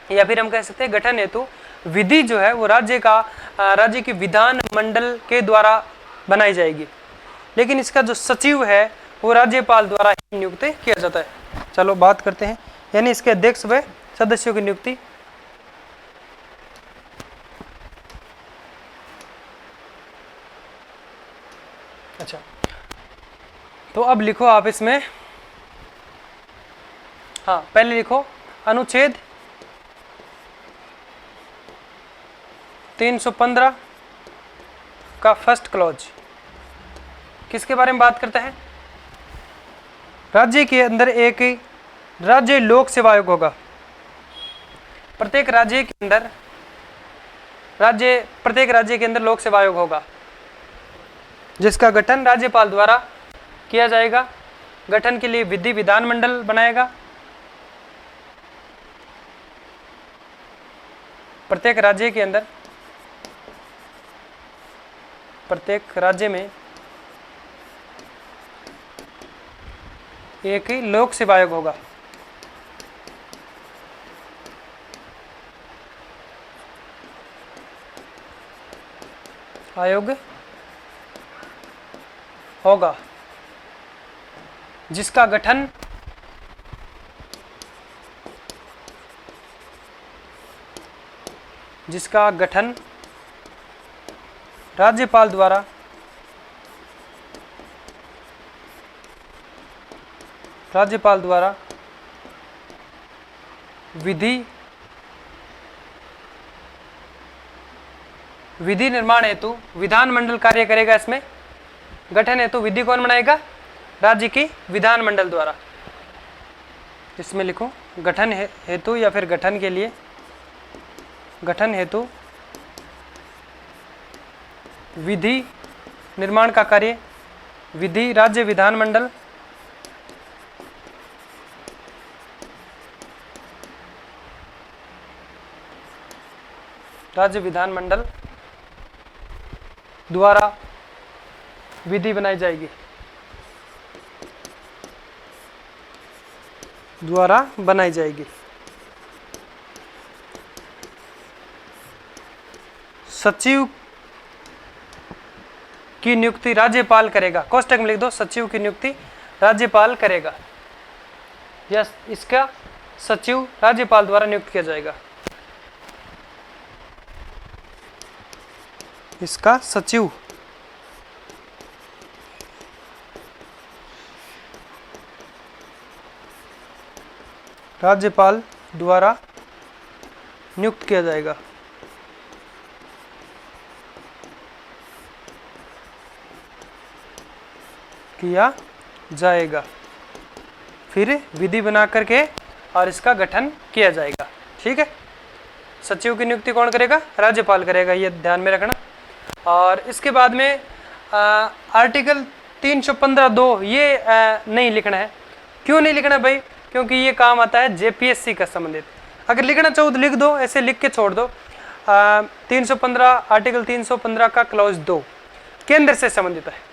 या फिर हम कह सकते हैं गठन हेतु विधि जो है वो राज्य की विधान मंडल के द्वारा बनाई जाएगी। लेकिन इसका जो सचिव है वो राज्यपाल द्वारा ही नियुक्त किया जाता है। चलो बात करते हैं, यानी इसके अध्यक्ष व सदस्यों की नियुक्ति। अच्छा, तो अब लिखो आप इसमें, हाँ पहले लिखो अनुच्छेद 315 का फर्स्ट क्लॉज किसके बारे में बात करता है? राज्य के अंदर एक राज्य लोक सेवा आयोग होगा। प्रत्येक राज्य के अंदर लोक सेवा आयोग होगा, जिसका गठन राज्यपाल द्वारा किया जाएगा। गठन के लिए विधि विधान मंडल बनाएगा। प्रत्येक राज्य में एक ही लोक सेवा आयोग होगा। जिसका गठन राज्यपाल द्वारा विधि निर्माण हेतु विधानमंडल कार्य करेगा। इसमें गठन हेतु विधि कौन बनाएगा? राज्य की विधानमंडल द्वारा। इसमें लिखो गठन हेतु या फिर गठन के लिए, गठन हेतु विधि निर्माण का कार्य विधि राज्य विधानमंडल द्वारा विधि बनाई जाएगी। सचिव की नियुक्ति राज्यपाल करेगा। कोष्टक में लिख दो, सचिव की नियुक्ति राज्यपाल करेगा। यस, इसका सचिव राज्यपाल द्वारा नियुक्त किया जाएगा। इसका सचिव राज्यपाल द्वारा नियुक्त किया जाएगा। फिर विधि बना करके और इसका गठन किया जाएगा। ठीक है, सचिव की नियुक्ति कौन करेगा? राज्यपाल करेगा, ये ध्यान में रखना। और इसके बाद में आर्टिकल 315(2) ये नहीं लिखना है। क्यों नहीं लिखना भाई? क्योंकि ये काम आता है जेपीएससी का संबंधित। अगर लिखना चाहो तो लिख दो, ऐसे लिख के छोड़ दो। 315 आर्टिकल 315 का क्लॉज 2 केंद्र से संबंधित है।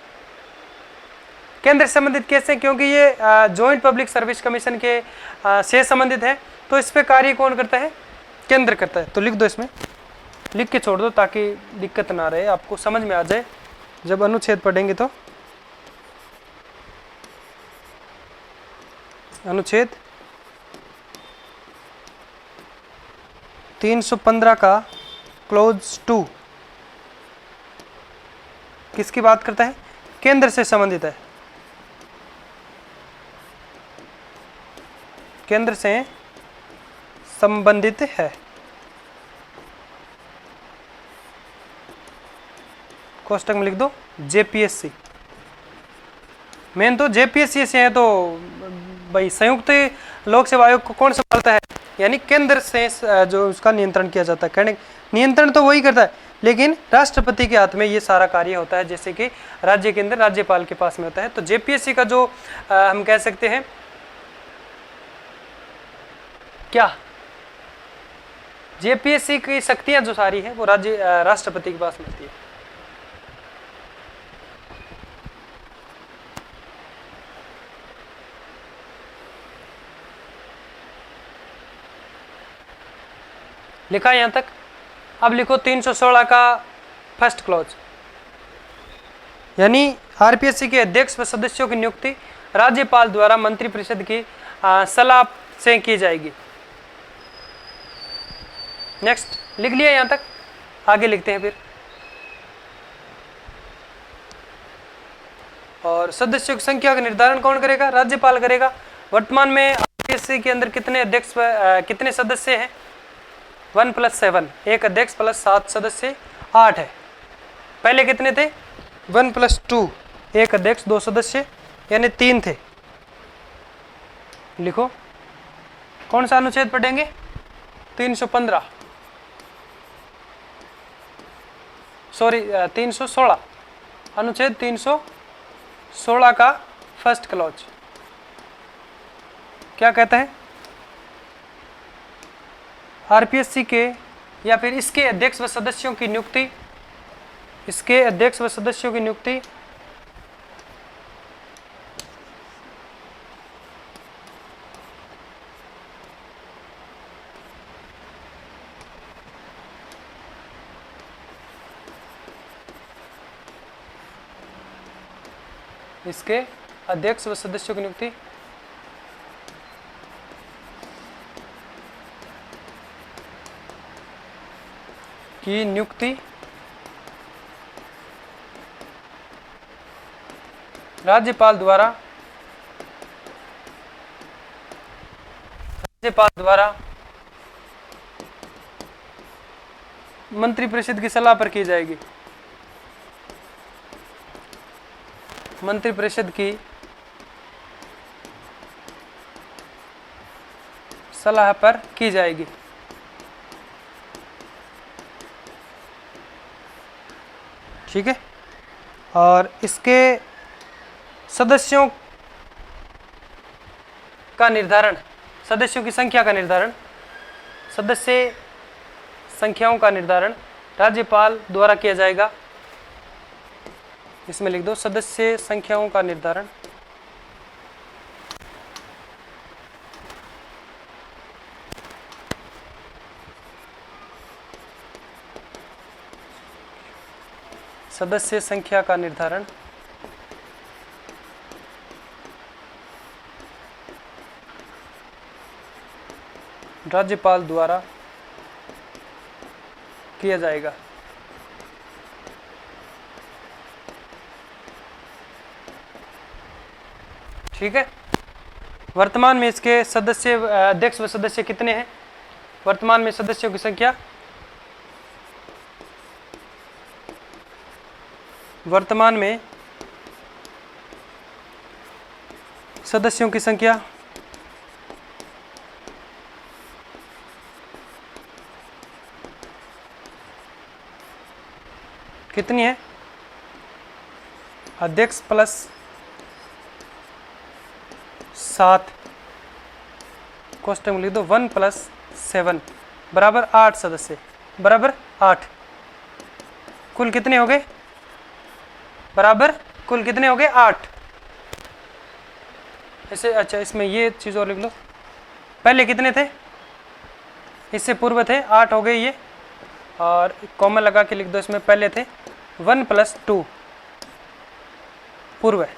केंद्र से संबंधित कैसे? क्योंकि ये जॉइंट पब्लिक सर्विस कमीशन के से संबंधित है, तो इस पे कार्य कौन करता है? केंद्र करता है। तो लिख दो, इसमें लिख के छोड़ दो ताकि दिक्कत ना रहे, आपको समझ में आ जाए जब अनुच्छेद पढ़ेंगे। तो अनुच्छेद 315 का क्लॉज 2 किसकी बात करता है? केंद्र से संबंधित है। केंद्र से संबंधित है। कोष्टक में लिख दो जेपीएससी। मेन तो जेपीएससी से है, तो भाई संयुक्त लोक सेवा आयोग को कौन संभालता है? यानी केंद्र से जो उसका नियंत्रण किया जाता है। कहने नियंत्रण तो वही करता है, लेकिन राष्ट्रपति के हाथ में ये सारा कार्य होता है, जैसे कि राज्य के अंदर राज्यपाल के पास में होता है। तो जेपीएससी का जो हम कह सकते हैं क्या, जेपीएससी की शक्तियां जो सारी है वो राष्ट्रपति के पास में होती है। लिखा यहां तक। अब लिखो 316 का फर्स्ट क्लॉज, यानी आरपीएससी के अध्यक्ष व सदस्यों की नियुक्ति राज्यपाल द्वारा मंत्रिपरिषद की सलाह से की जाएगी। नेक्स्ट, लिख लिया यहां तक, आगे लिखते हैं फिर। और सदस्यों की संख्या का निर्धारण कौन करेगा? राज्यपाल करेगा। वर्तमान में आरपीएससी के अंदर कितने अध्यक्ष कितने सदस्य हैं? 1 + 7, एक अध्यक्ष प्लस 7 सदस्य, 8 है। पहले कितने थे? 1 + 2, एक अध्यक्ष 2 सदस्य, यानी 3 थे। लिखो, कौन सा अनुच्छेद पढ़ेंगे? 315, सॉरी 316, अनुच्छेद 316 का फर्स्ट क्लॉज क्या कहता है? आरपीएससी के या फिर इसके अध्यक्ष व सदस्यों की नियुक्ति, इसके अध्यक्ष व सदस्यों की नियुक्ति इसके अध्यक्ष व सदस्यों की नियुक्ति राज्यपाल द्वारा मंत्रिपरिषद की सलाह पर की जाएगी। मंत्रिपरिषद की सलाह पर की जाएगी। ठीक है। और इसके सदस्यों का निर्धारण, सदस्यों की संख्या का निर्धारण, सदस्य संख्याओं का निर्धारण राज्यपाल द्वारा किया जाएगा। इसमें लिख दो, सदस्य संख्याओं का निर्धारण सदस्य संख्या का निर्धारण राज्यपाल द्वारा किया जाएगा। ठीक है। वर्तमान में इसके सदस्य अध्यक्ष व सदस्य कितने हैं? वर्तमान में सदस्यों की संख्या, वर्तमान में सदस्यों की संख्या कितनी है? अध्यक्ष प्लस 7, क्वेश्चन लिख दो, 1 + 7 बराबर 8 सदस्य, बराबर 8। कुल कितने हो गए? बराबर कुल कितने हो गए? 8। ऐसे, अच्छा इसमें ये चीज़ और लिख लो, पहले कितने थे? इससे पूर्व थे 8 हो गए ये, और कॉमा लगा के लिख दो, इसमें पहले थे 1 + 2 पूर्व है।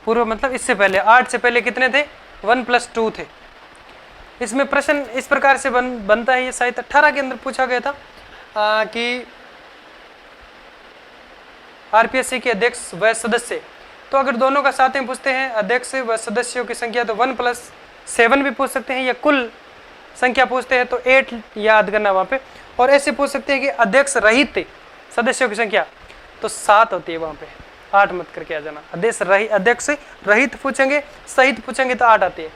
पूर्व मतलब इससे पहले, 8 से पहले कितने थे? 1 + 2 थे। इसमें प्रश्न इस प्रकार से बनता है, ये शायद 18 के अंदर पूछा गया था कि आरपीएससी के अध्यक्ष व सदस्य, तो अगर दोनों का साथ में पूछते हैं अध्यक्ष व सदस्यों की संख्या, तो 1 + 7 भी पूछ सकते हैं, या कुल संख्या पूछते हैं तो 8 याद करना वहाँ पे। और ऐसे पूछ सकते हैं कि अध्यक्ष रहित सदस्यों की संख्या, तो 7 होती है वहाँ पे, 8 मत करके आ जाना। अध्यक्ष रहित पूछेंगे, सहित पूछेंगे तो 8 आती है,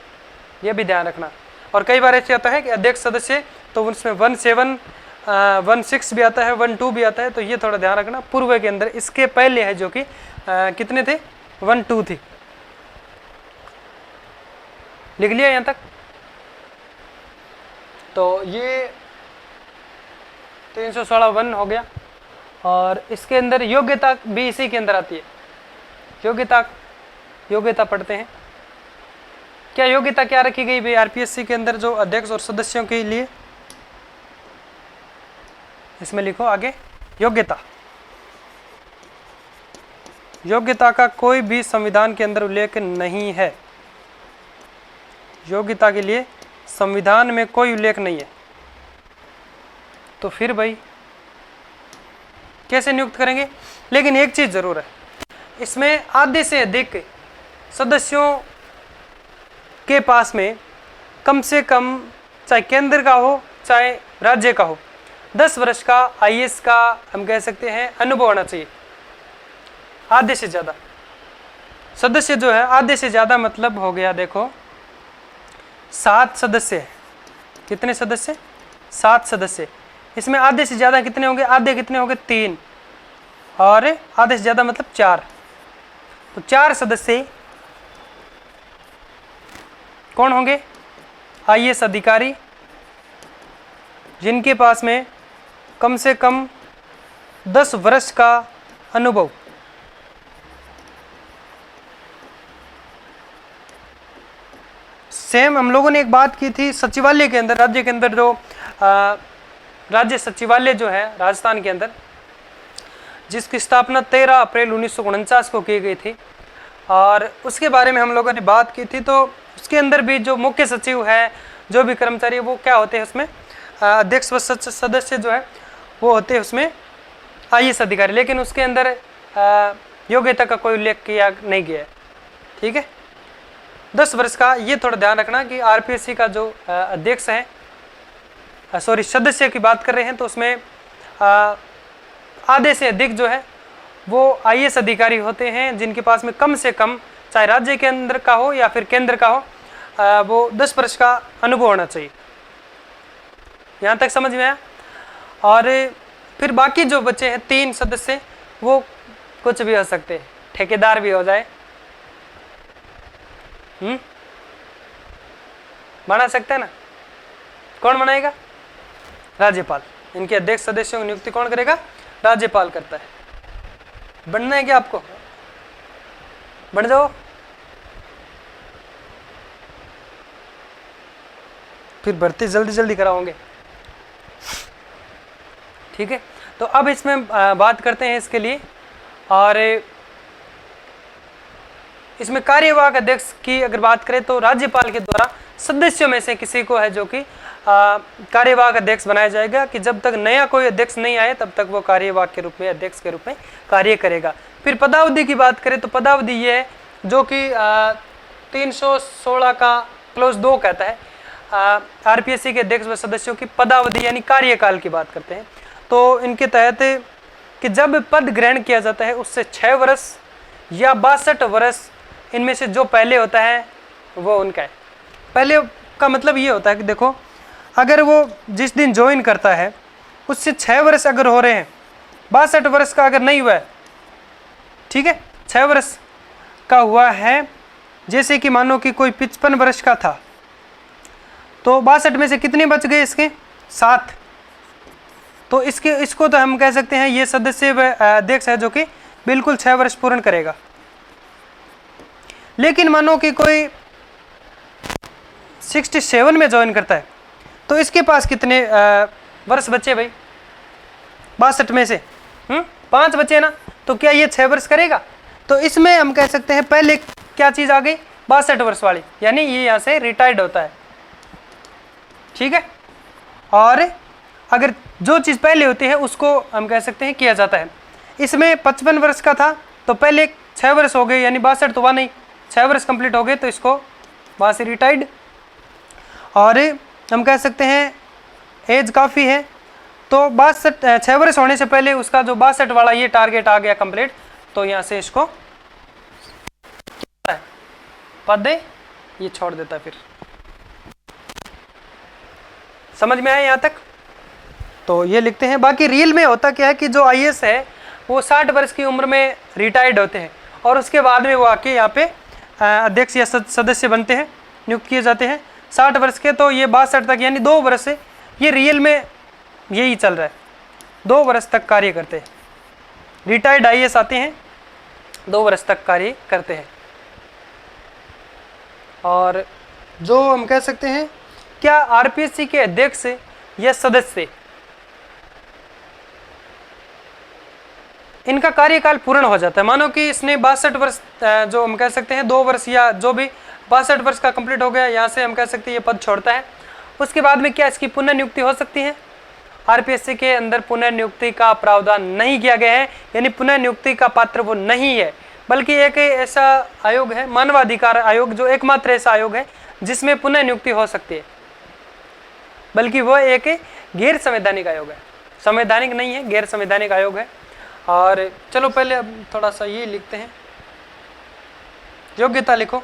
ये भी ध्यान रखना। और कई बार ऐसे आता है कि अध्यक्ष सदस्य, तो उसमें 17, 16 भी आता है, 12 भी आता है, तो ये थोड़ा ध्यान रखना। पूर्व के अंदर इसके पहले है जो कि कितने थे? 1, 2 थी। लिख लिया यहाँ तक? तो ये 316 1 हो गया। और इसके अंदर योग्यता भी इसी के अंदर आती है। योग्यता पढ़ते हैं। क्या योग्यता क्या रखी गई भाई आरपीएससी के अंदर जो अध्यक्ष और सदस्यों के लिए? इसमें लिखो आगे, योग्यता योग्यता का कोई भी संविधान के अंदर उल्लेख नहीं है। योग्यता के लिए संविधान में कोई उल्लेख नहीं है। तो फिर भाई कैसे नियुक्त करेंगे? लेकिन एक चीज जरूर है, इसमें आधे से अधिक सदस्यों के पास में कम से कम, चाहे केंद्र का हो चाहे राज्य का हो, 10 वर्ष का आईएएस का हम कह सकते हैं अनुभव होना चाहिए। आधे से ज़्यादा सदस्य जो है, आधे से ज़्यादा मतलब हो गया, देखो 7 सदस्य है। कितने सदस्य? 7 सदस्य। इसमें आधे से ज़्यादा कितने होंगे? आधे कितने होंगे? 3, और आधे से ज़्यादा मतलब 4। तो 4 सदस्य कौन होंगे? आईएएस अधिकारी, जिनके पास में कम से कम 10 वर्ष का अनुभव। सेम हम लोगों ने एक बात की थी सचिवालय के अंदर, राज्य के अंदर जो राज्य सचिवालय जो है राजस्थान के अंदर, जिसकी स्थापना 13 अप्रैल 1949 को की गई थी, और उसके बारे में हम लोगों ने बात की थी। तो उसके अंदर भी जो मुख्य सचिव है, जो भी कर्मचारी, वो क्या होते हैं उसमें? अध्यक्ष व सदस्य जो है वो होते हैं उसमें आईएएस अधिकारी। लेकिन उसके अंदर योग्यता का कोई उल्लेख किया नहीं गया है। ठीक है, 10 वर्ष का, ये थोड़ा ध्यान रखना कि आरपीएससी का जो अध्यक्ष है, सॉरी सदस्य की बात कर रहे हैं, तो उसमें आधे से अधिक जो है वो आईएएस अधिकारी होते हैं, जिनके पास में कम से कम, चाहे राज्य के अंदर का हो या फिर केंद्र का हो, वो 10 वर्ष का अनुभव होना चाहिए। यहाँ तक समझ में आया? और फिर बाकी जो बचे हैं 3 सदस्य, वो कुछ भी हो सकते हैं, ठेकेदार भी हो जाए, बना सकते हैं ना। कौन बनाएगा? राज्यपाल। इनके अध्यक्ष सदस्यों की नियुक्ति कौन करेगा? राज्यपाल करता है। बनना है क्या आपको? बन जाओ, फिर भर्ती जल्दी जल्दी कराओगे। ठीक है, तो अब इसमें बात करते हैं इसके लिए। और इसमें कार्यवाहक अध्यक्ष की अगर बात करें तो राज्यपाल के द्वारा सदस्यों में से किसी को है जो कि कार्यवाहक अध्यक्ष बनाया जाएगा, कि जब तक नया कोई अध्यक्ष नहीं आए तब तक वो कार्यवाहक के रूप में, अध्यक्ष के रूप में कार्य करेगा। फिर पदावधि की बात करें तो पदावधि ये है जो कि 316 का क्लोज 2 कहता है, आरपीएससी के अध्यक्ष व सदस्यों की पदावधि यानी कार्यकाल की बात करते हैं। तो इनके तहत कि जब पद ग्रहण किया जाता है उससे 6 वर्ष या 62 वर्ष इनमें से जो पहले होता है वो उनका है। पहले का मतलब ये होता है कि देखो, अगर वो जिस दिन ज्वाइन करता है उससे 6 वर्ष अगर हो रहे हैं, 62 वर्ष का अगर नहीं हुआ है, ठीक है, 6 वर्ष का हुआ है, जैसे कि मानो कि कोई 55 वर्ष का था, तो 62 में से कितने बच गए? इसके 7। तो इसको तो हम कह सकते हैं ये सदस्य व अध्यक्ष है जो कि बिल्कुल 6 वर्ष पूर्ण करेगा। लेकिन मानो कि कोई 67 में ज्वाइन करता है, तो इसके पास कितने वर्ष बचे भाई? 62 में से 5 बचे ना, तो क्या ये 6 वर्ष करेगा? तो इसमें हम कह सकते हैं पहले क्या चीज़ आ गई? 62 वर्ष वाली, यानी ये यहाँ से रिटायर्ड होता है। ठीक है, और अगर जो चीज़ पहले होती है उसको हम कह सकते हैं किया जाता है। इसमें 55 वर्ष का था तो पहले 6 वर्ष हो गए, यानी 62 तो वहाँ नहीं, 6 वर्ष कंप्लीट हो गए, तो इसको वहाँ से रिटायर्ड। और हम कह सकते हैं एज काफ़ी है, तो 6 वर्ष होने से पहले उसका जो 62 वाला ये टारगेट आ गया कंप्लीट, तो यहाँ से इसको पद ये छोड़ देता है। फिर समझ में आया यहाँ तक? तो ये लिखते हैं। बाकी रियल में होता क्या है कि जो आईएएस है वो 60 वर्ष की उम्र में रिटायर्ड होते हैं, और उसके बाद में वो आके यहाँ पे अध्यक्ष या सदस्य बनते हैं, नियुक्त किए जाते हैं 60 वर्ष के। तो ये 62 तक यानी 2 वर्ष से ये रियल में यही चल रहा है, 2 वर्ष तक कार्य करते हैं। रिटायर्ड आईएएस आते हैं, 2 वर्ष तक कार्य करते हैं। और जो हम कह सकते हैं, क्या आरपीएससी के अध्यक्ष या सदस्य इनका कार्यकाल पूर्ण हो जाता है। मानो कि इसने 62 वर्ष, जो हम कह सकते हैं 2 वर्ष या जो भी 62 वर्ष का कंप्लीट हो गया, यहाँ से हम कह सकते हैं ये पद छोड़ता है। उसके बाद में क्या इसकी पुनर्नियुक्ति हो सकती है? आरपीएससी के अंदर पुनर्नियुक्ति का प्रावधान नहीं किया गया है, यानी पुनर्नियुक्ति का पात्र वो नहीं है, बल्कि एक ऐसा आयोग है, मानवाधिकार आयोग, जो एकमात्र ऐसा आयोग है जिसमें पुनर्नियुक्ति हो सकती है, बल्कि वो एक गैर संवैधानिक आयोग है, संवैधानिक नहीं है, गैर संवैधानिक आयोग है। और चलो पहले अब थोड़ा सा ये लिखते हैं, योग्यता लिखो।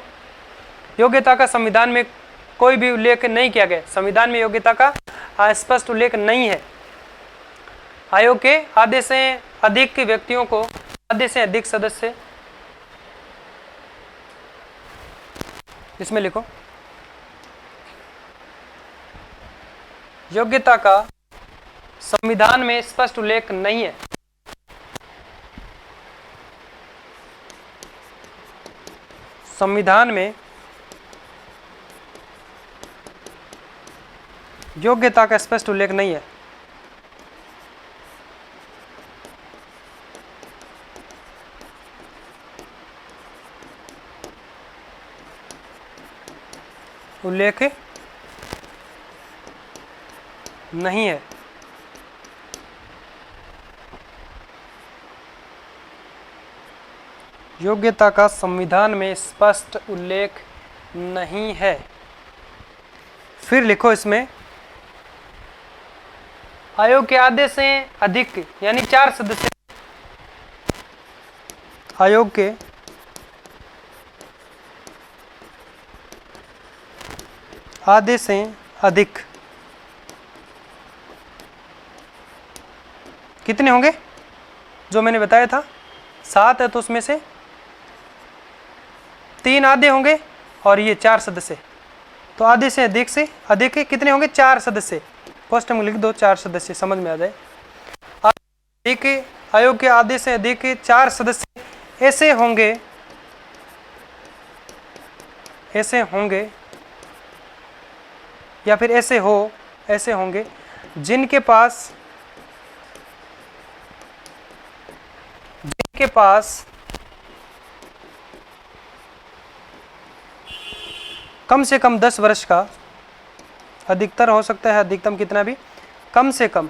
योग्यता का संविधान में कोई भी उल्लेख नहीं किया गया, संविधान में योग्यता का स्पष्ट उल्लेख नहीं है। आयोग के आधे से अधिक व्यक्तियों को, आधे से अधिक सदस्य, इसमें लिखो योग्यता का संविधान में स्पष्ट उल्लेख नहीं है। संविधान में योग्यता का स्पष्ट उल्लेख नहीं है। उल्लेख नहीं है। योग्यता का संविधान में स्पष्ट उल्लेख नहीं है। फिर लिखो इसमें आयोग के आधे से अधिक यानी 4 सदस्य, आयोग के आधे से अधिक कितने होंगे? जो मैंने बताया था 7 है, तो उसमें से 3 आधे होंगे और ये 4 सदस्य, तो आधे से अधिक कितने होंगे? 4 सदस्य। पोस्ट में लिख दो 4 सदस्य, समझ में आ जाए। आयोग के आधे से अधिक 4 सदस्य ऐसे होंगे या फिर ऐसे होंगे जिनके पास कम से कम 10 वर्ष का, अधिकतर हो सकता है अधिकतम कितना भी, कम से कम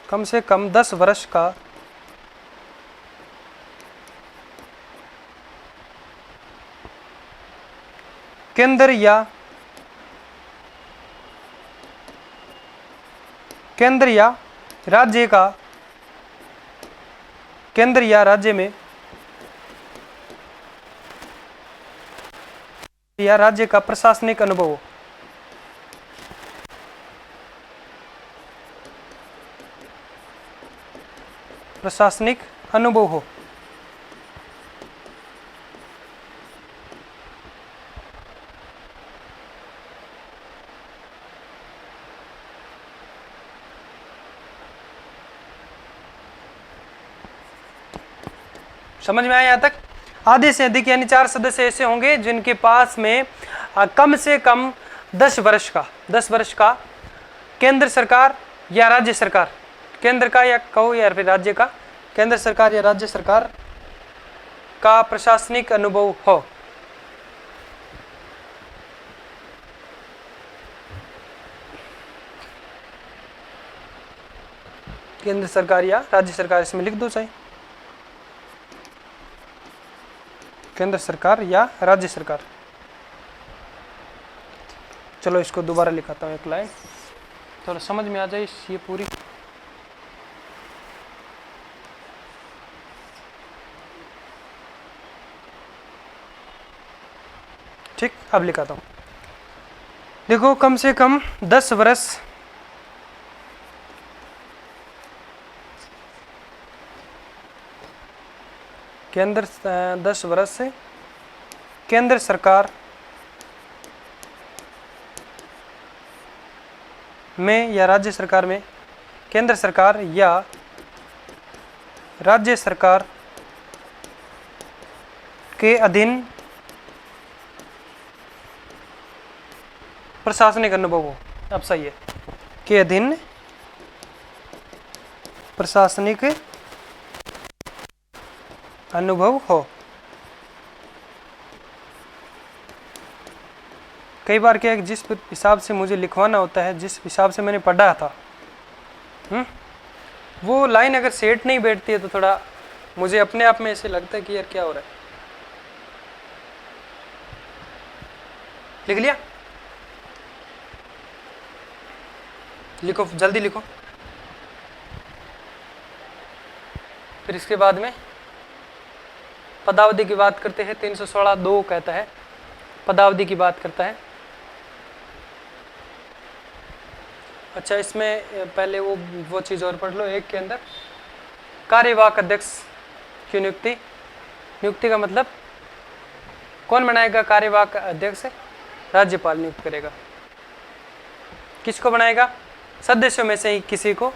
कम से कम 10 वर्ष का केंद्र या राज्य का, केंद्र या राज्य में या राज्य का प्रशासनिक अनुभव हो। प्रशासनिक अनुभव हो। समझ में आया यहाँ तक? आधे से अधिक यानी 4 सदस्य ऐसे होंगे जिनके पास में कम से कम 10 वर्ष का केंद्र सरकार या राज्य सरकार, केंद्र का या कहो या फिर राज्य का, केंद्र सरकार या राज्य सरकार का प्रशासनिक अनुभव हो। केंद्र सरकार या राज्य सरकार, इसमें लिख दो चाहे केंद्र सरकार या राज्य सरकार। चलो इसको दोबारा लिखाता हूँ, एक लाइन थोड़ा समझ में आ जाए ये पूरी। ठीक, अब लिखाता हूँ। देखो, कम से कम 10 वर्ष केंद्र 10 वर्ष से केंद्र सरकार में या राज्य सरकार में, केंद्र सरकार या राज्य सरकार के अधीन प्रशासनिक अनुभव हो। अब सही है, के अधीन प्रशासनिक अनुभव हो। कई बार क्या है, जिस हिसाब से मुझे लिखवाना होता है, जिस हिसाब से मैंने पढ़ा था, वो लाइन अगर सेट नहीं बैठती है तो थोड़ा मुझे अपने आप में ऐसे लगता है कि यार क्या हो रहा है। लिख लिया? लिखो, जल्दी लिखो। फिर इसके बाद में पदावधि की बात करते हैं। 316(2) कहता है, पदावधि की बात करता है। अच्छा, इसमें पहले वो चीज़ और पढ़ लो। एक के अंदर कार्यवाहक अध्यक्ष की नियुक्ति। नियुक्ति का मतलब कौन बनाएगा कार्यवाहक अध्यक्ष? राज्यपाल नियुक्त करेगा। किसको बनाएगा? सदस्यों में से ही किसी को,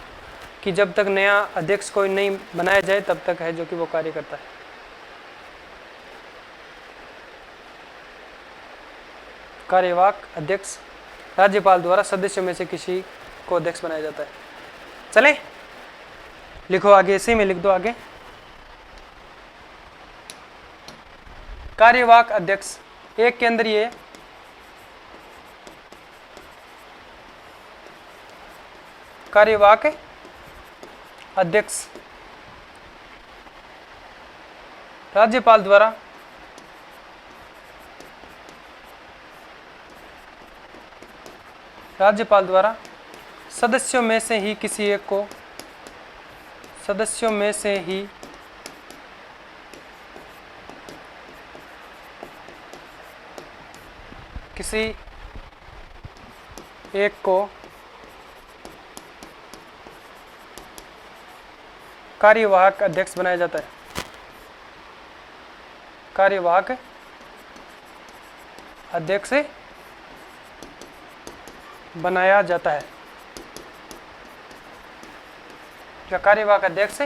कि जब तक नया अध्यक्ष कोई नहीं बनाया जाए तब तक है जो कि वो कार्य करता है। कार्यवाहक अध्यक्ष राज्यपाल द्वारा सदस्यों में से किसी को अध्यक्ष बनाया जाता है। चले लिखो आगे, इसी में लिख दो आगे। कार्यवाहक अध्यक्ष एक के अंदर ये कार्यवाहक अध्यक्ष राज्यपाल द्वारा सदस्यों में से ही किसी एक को, सदस्यों में से ही किसी एक को कार्यवाहक अध्यक्ष बनाया जाता है। कार्यवाहक अध्यक्ष बनाया जाता है। क्या कार्यवाहक अध्यक्ष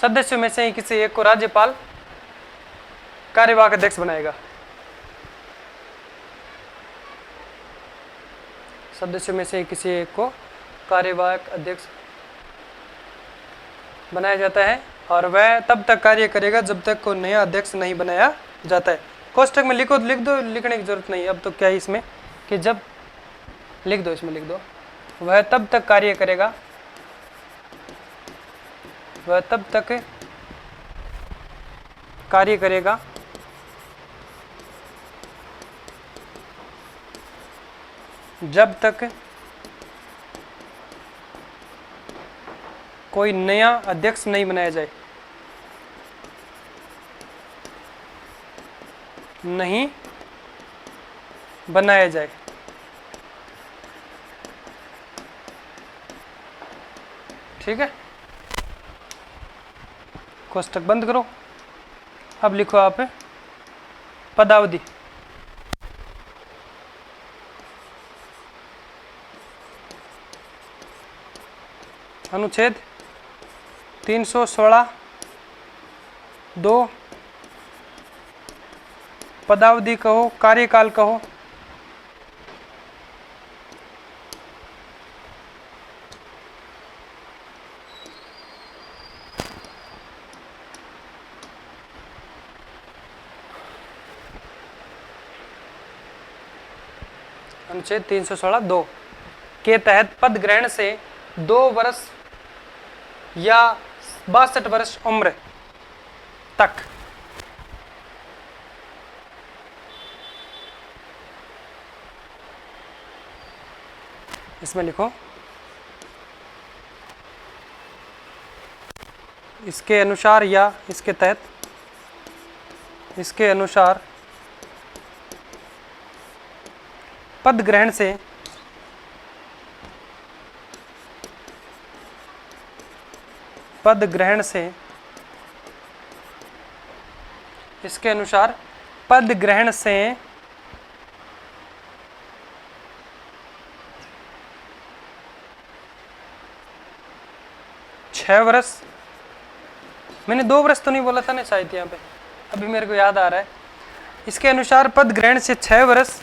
सदस्यों में से ही किसी एक को राज्यपाल कार्यवाहक अध्यक्ष बनाएगा। सदस्यों में से ही किसी एक को कार्यवाहक अध्यक्ष बनाया जाता है और वह तब तक कार्य करेगा जब तक कोई नया अध्यक्ष नहीं बनाया जाता है। कोष्टक में लिखो, लिख दो, लिखने की जरूरत नहीं। अब तो क्या है इसमें कि जब लिख दो, इसमें लिख दो, वह तब तक कार्य करेगा, वह तब तक कार्य करेगा जब तक कोई नया अध्यक्ष नहीं बनाया जाए। नहीं बनाया जाए। ठीक है, कोष्टक बंद करो। अब लिखो आप पदावधि। अनुच्छेद 316(2) पदावधि कहो, कार्यकाल कहो। अनुच्छेद 316(2) के तहत पद ग्रहण से 2 वर्ष या 62 वर्ष उम्र तक इसमें लिखो, इसके अनुसार या इसके तहत, इसके अनुसार पद ग्रहण से इसके अनुसार पद ग्रहण से 6 वर्ष, मैंने 2 वर्ष तो नहीं बोला था ना शायद यहाँ पे, अभी मेरे को याद आ रहा है। इसके अनुसार पद ग्रहण से 6 वर्ष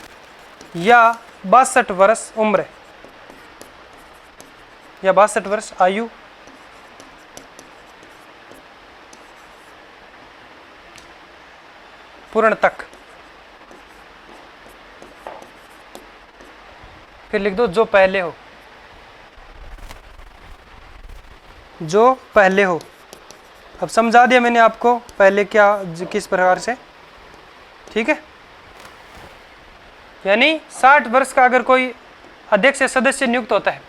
या 62 वर्ष उम्र या 62 वर्ष आयु पूर्ण तक। फिर लिख दो जो पहले हो, जो पहले हो। अब समझा दिया मैंने आपको पहले क्या किस प्रकार से, ठीक है। यानी 60 वर्ष का अगर कोई अध्यक्ष या सदस्य नियुक्त होता है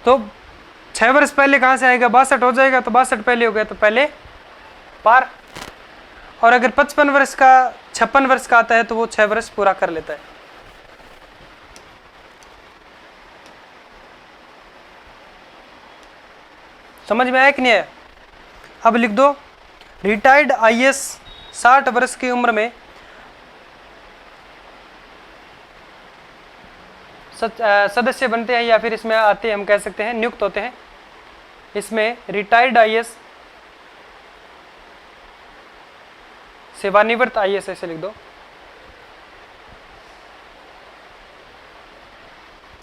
तो 6 वर्ष पहले कहाँ से आएगा, 62 हो जाएगा, तो 62 पहले हो गया तो पहले पार। और अगर 55 वर्ष का 56 वर्ष का आता है तो वो 6 वर्ष पूरा कर लेता है। समझ में आया कि नहीं आया? अब लिख दो रिटायर्ड आईएएस 60 वर्ष की उम्र में सदस्य बनते हैं, या फिर इसमें आते हैं, हम कह सकते हैं नियुक्त होते हैं। इसमें रिटायर्ड आईएएस, सेवानिवृत्त आईएएस ऐसे लिख दो।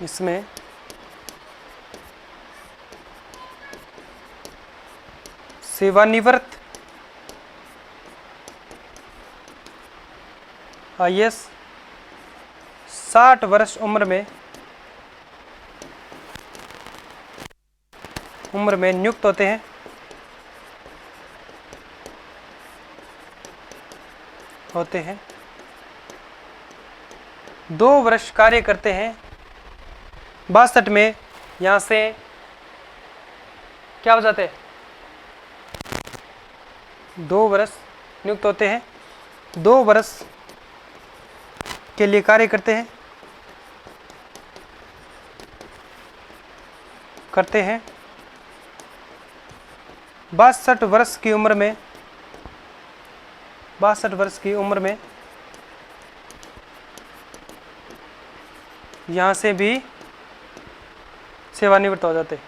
इसमें सेवानिवृत्त आईएएस 60 वर्ष उम्र में नियुक्त होते हैं। होते हैं 2 वर्ष कार्य करते हैं। 62 में यहाँ से क्या हो जाते हैं, 2 वर्ष नियुक्त होते हैं, 2 वर्ष के लिए कार्य करते हैं। 62 वर्ष की उम्र में, 62 वर्ष की उम्र में यहाँ से भी सेवानिवृत्त हो जाते।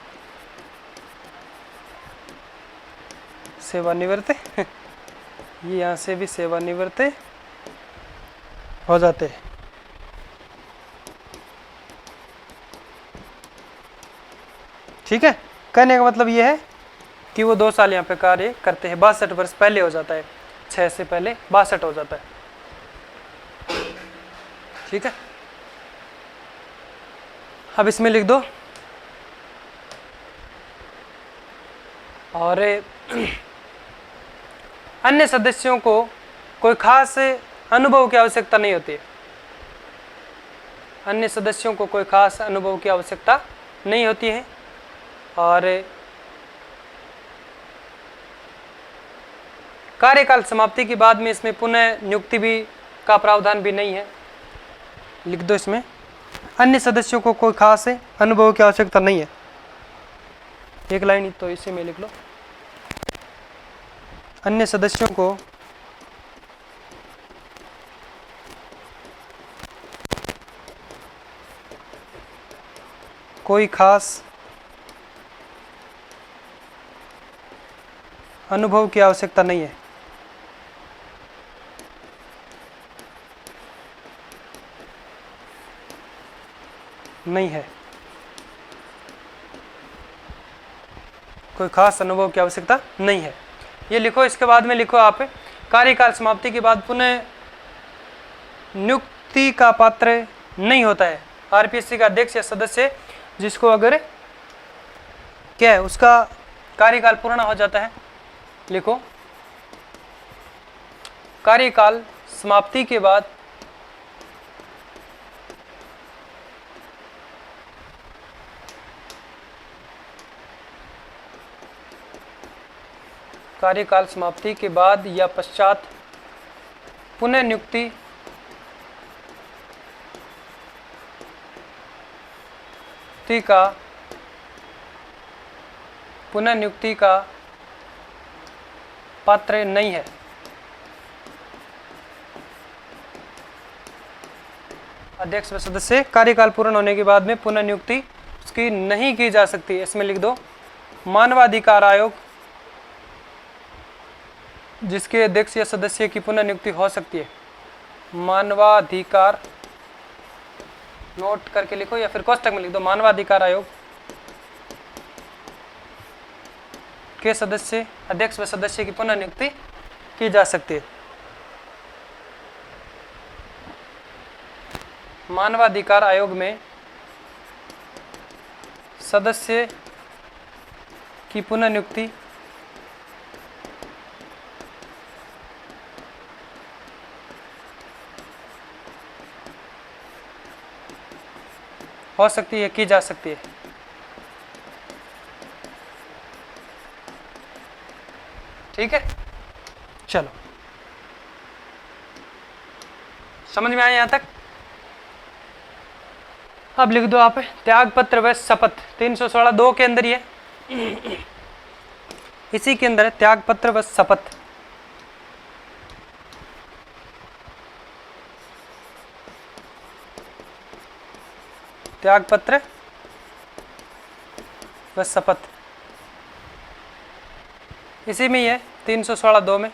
सेवानिवृत्त ये यहाँ से भी सेवानिवृत्त हो जाते हैं। ठीक है, कहने का मतलब ये है कि वो 2 साल यहाँ पे कार्य करते हैं। 62 वर्ष पहले हो जाता है, 6 से पहले 62 हो जाता है। ठीक है, अब इसमें लिख दो और अन्य सदस्यों को कोई खास अनुभव की आवश्यकता नहीं होती है। अन्य सदस्यों को कोई खास अनुभव की आवश्यकता नहीं होती है। और कार्यकाल समाप्ति के बाद में इसमें पुनः नियुक्ति भी का प्रावधान भी नहीं है। लिख दो इसमें अन्य सदस्यों को कोई खास अनुभव की आवश्यकता नहीं है। एक लाइन तो इसी में लिख लो, अन्य सदस्यों को कोई खास अनुभव की आवश्यकता नहीं है। नहीं है, कोई खास अनुभव की आवश्यकता नहीं है। ये लिखो। इसके बाद में लिखो आप कार्यकाल समाप्ति के बाद पुनः नियुक्ति का पात्र नहीं होता है आरपीएससी का अध्यक्ष या सदस्य, जिसको अगर क्या है उसका कार्यकाल पूर्ण हो जाता है। लिखो कार्यकाल समाप्ति के बाद या पश्चात पुनः नियुक्ति का पात्र नहीं है। अध्यक्ष व सदस्य कार्यकाल पूर्ण होने के बाद में पुनः नियुक्ति उसकी नहीं की जा सकती। इसमें लिख दो मानवाधिकार आयोग, जिसके अध्यक्ष या सदस्य की पुनः नियुक्ति हो सकती है। मानवाधिकार नोट करके लिखो या फिर कोष्टक में लिख दो, मानवाधिकार आयोग के सदस्य अध्यक्ष व सदस्य की पुनः नियुक्ति की जा सकती है। मानवाधिकार आयोग में सदस्य की पुनर्नियुक्ति हो सकती है, की जा सकती है। ठीक है, चलो समझ में आया यहां तक। अब लिख दो आप त्याग पत्र व शपथ 316(2) के अंदर ही है, इसी के अंदर है त्याग पत्र व शपथ। त्याग पत्र व शपथ इसी में ही है 316(2) में।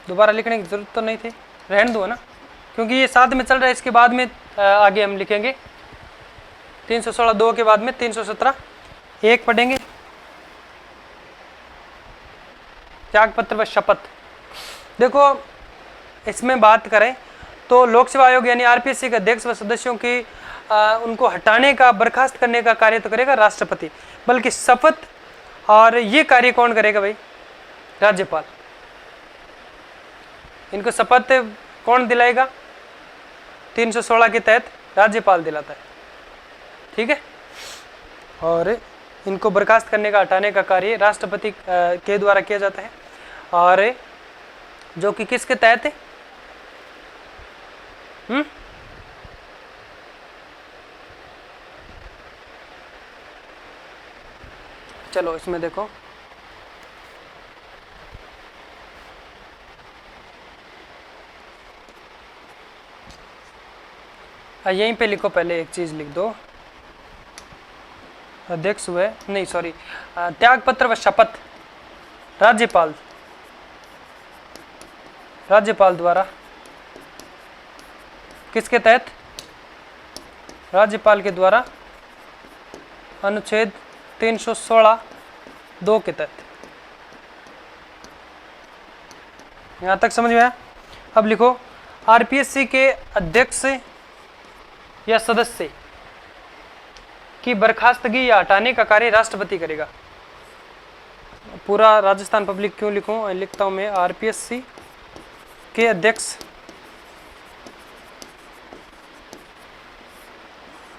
दोबारा लिखने की जरूरत तो नहीं थी, रहने दो ना, क्योंकि ये साथ में चल रहा है। इसके बाद में आगे हम लिखेंगे 316(2) के बाद में 317(1) पढ़ेंगे। त्याग पत्र व शपथ, देखो इसमें बात करें तो लोक सेवा आयोग यानी आरपीएससी के अध्यक्ष व सदस्यों की उनको हटाने का, बर्खास्त करने का कार्य तो करेगा राष्ट्रपति, बल्कि शपथ और ये कार्य कौन करेगा भाई? राज्यपाल। इनको शपथ कौन दिलाएगा? 316 के तहत राज्यपाल दिलाता है। ठीक है, और इनको बर्खास्त करने का, हटाने का कार्य राष्ट्रपति के द्वारा किया जाता है, और जो कि किसके तहत है? चलो इसमें देखो, यहीं पे लिखो, पहले एक चीज लिख दो, अध्यक्ष हुए नहीं, सॉरी, त्याग पत्र व शपथ राज्यपाल द्वारा किसके तहत? राज्यपाल के द्वारा अनुच्छेद 316(2) के तहत। यहां तक समझ में आया? अब लिखो, आरपीएससी के अध्यक्ष या सदस्य की बर्खास्तगी या हटाने का कार्य राष्ट्रपति करेगा। पूरा राजस्थान पब्लिक क्यों लिखूं? लिखता हूं मैं, आरपीएससी के अध्यक्ष,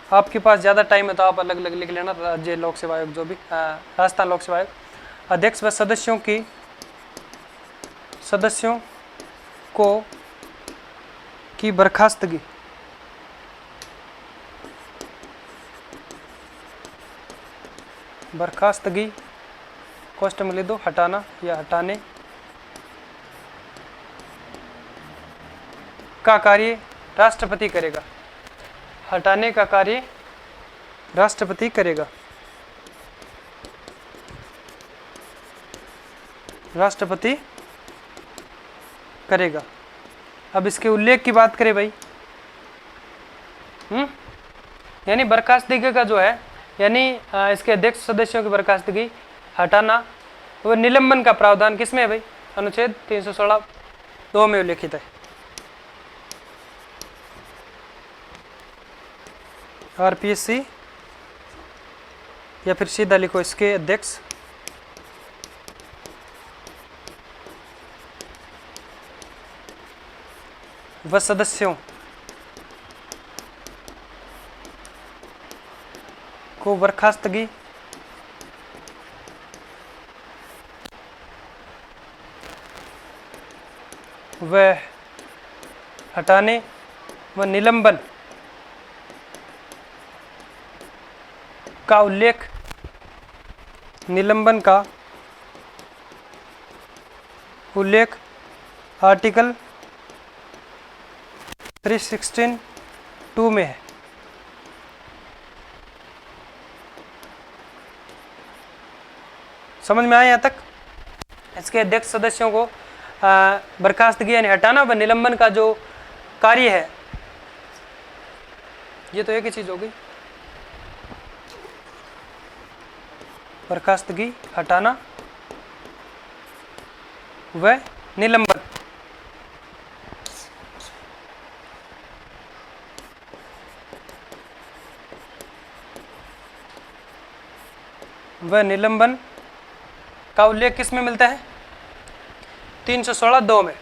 आपके पास ज़्यादा टाइम है तो आप अलग अलग लिख लेना, राज्य लोक सेवा आयोग जो भी, राजस्थान लोक सेवा आयोग, अध्यक्ष व सदस्यों को की बर्खास्तगी क्वेश्चन में लिख दो, हटाना या हटाने का कार्य राष्ट्रपति करेगा। हटाने का कार्य राष्ट्रपति करेगा। राष्ट्रपति करेगा। अब इसके उल्लेख की बात करें भाई, यानी बर्खास्तगी का जो है, यानी इसके अध्यक्ष सदस्यों की बर्खास्तगी, हटाना व निलंबन का प्रावधान किसमें है भाई? अनुच्छेद 316(2) में उल्लेखित है। आरपीएससी, या फिर सीधा लिखो इसके अध्यक्ष व सदस्यों को बर्खास्तगी व हटाने व निलंबन का उल्लेख, निलंबन का उल्लेख आर्टिकल 316(2) में है। समझ में आया यहाँ तक? इसके अध्यक्ष सदस्यों को बर्खास्तगी यानी हटाना व निलंबन का जो कार्य है, ये तो एक ही चीज होगी, बर्खास्तगी, हटाना व निलंबन। व निलंबन का उल्लेख किस में मिलता है? 316(2) में।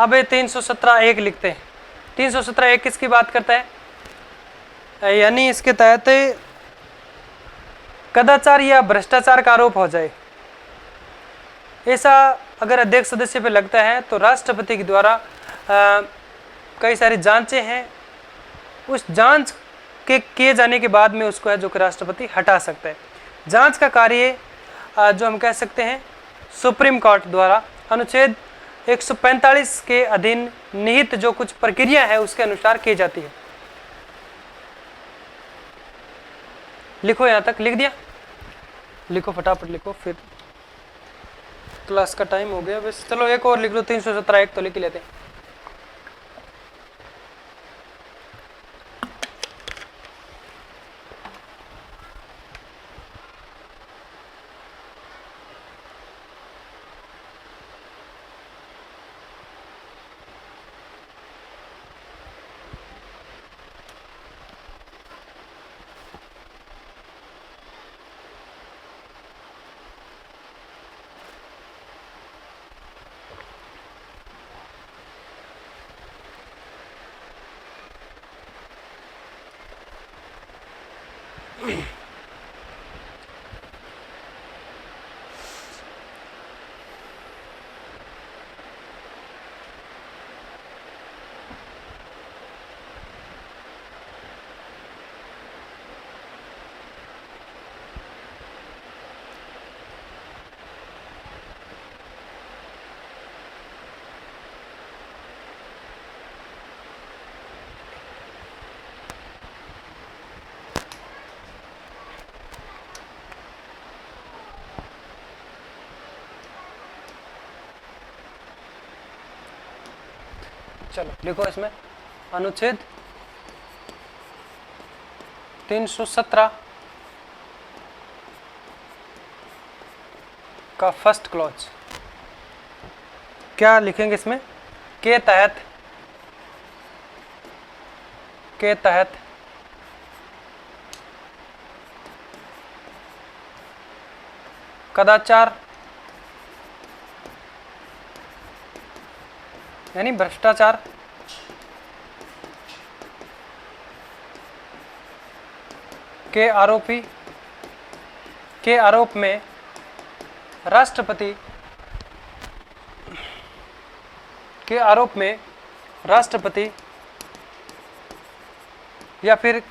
अब 317(1) लिखते हैं। 317(1) किसकी बात करता है? यानी इसके तहत कदाचार या भ्रष्टाचार का आरोप हो जाए, ऐसा अगर अध्यक्ष सदस्य पे लगता है तो राष्ट्रपति के द्वारा कई सारी जांचें हैं, उस जांच के किए जाने के बाद में उसको है जो कि राष्ट्रपति हटा सकता है। जांच का कार्य जो हम कह सकते हैं सुप्रीम कोर्ट द्वारा अनुच्छेद 145 के अधीन निहित जो कुछ प्रक्रिया है उसके अनुसार की जाती है। लिखो, यहाँ तक लिख दिया? लिखो, फटाफट लिखो, फिर क्लास का टाइम हो गया बस। चलो एक और लिख लो, 317(1) तो लिख लेते हैं। चलो लिखो, इसमें अनुच्छेद 317 का फर्स्ट क्लॉज क्या लिखेंगे इसमें? के तहत कदाचार यानी भ्रष्टाचार के आरोप में राष्ट्रपति या फिर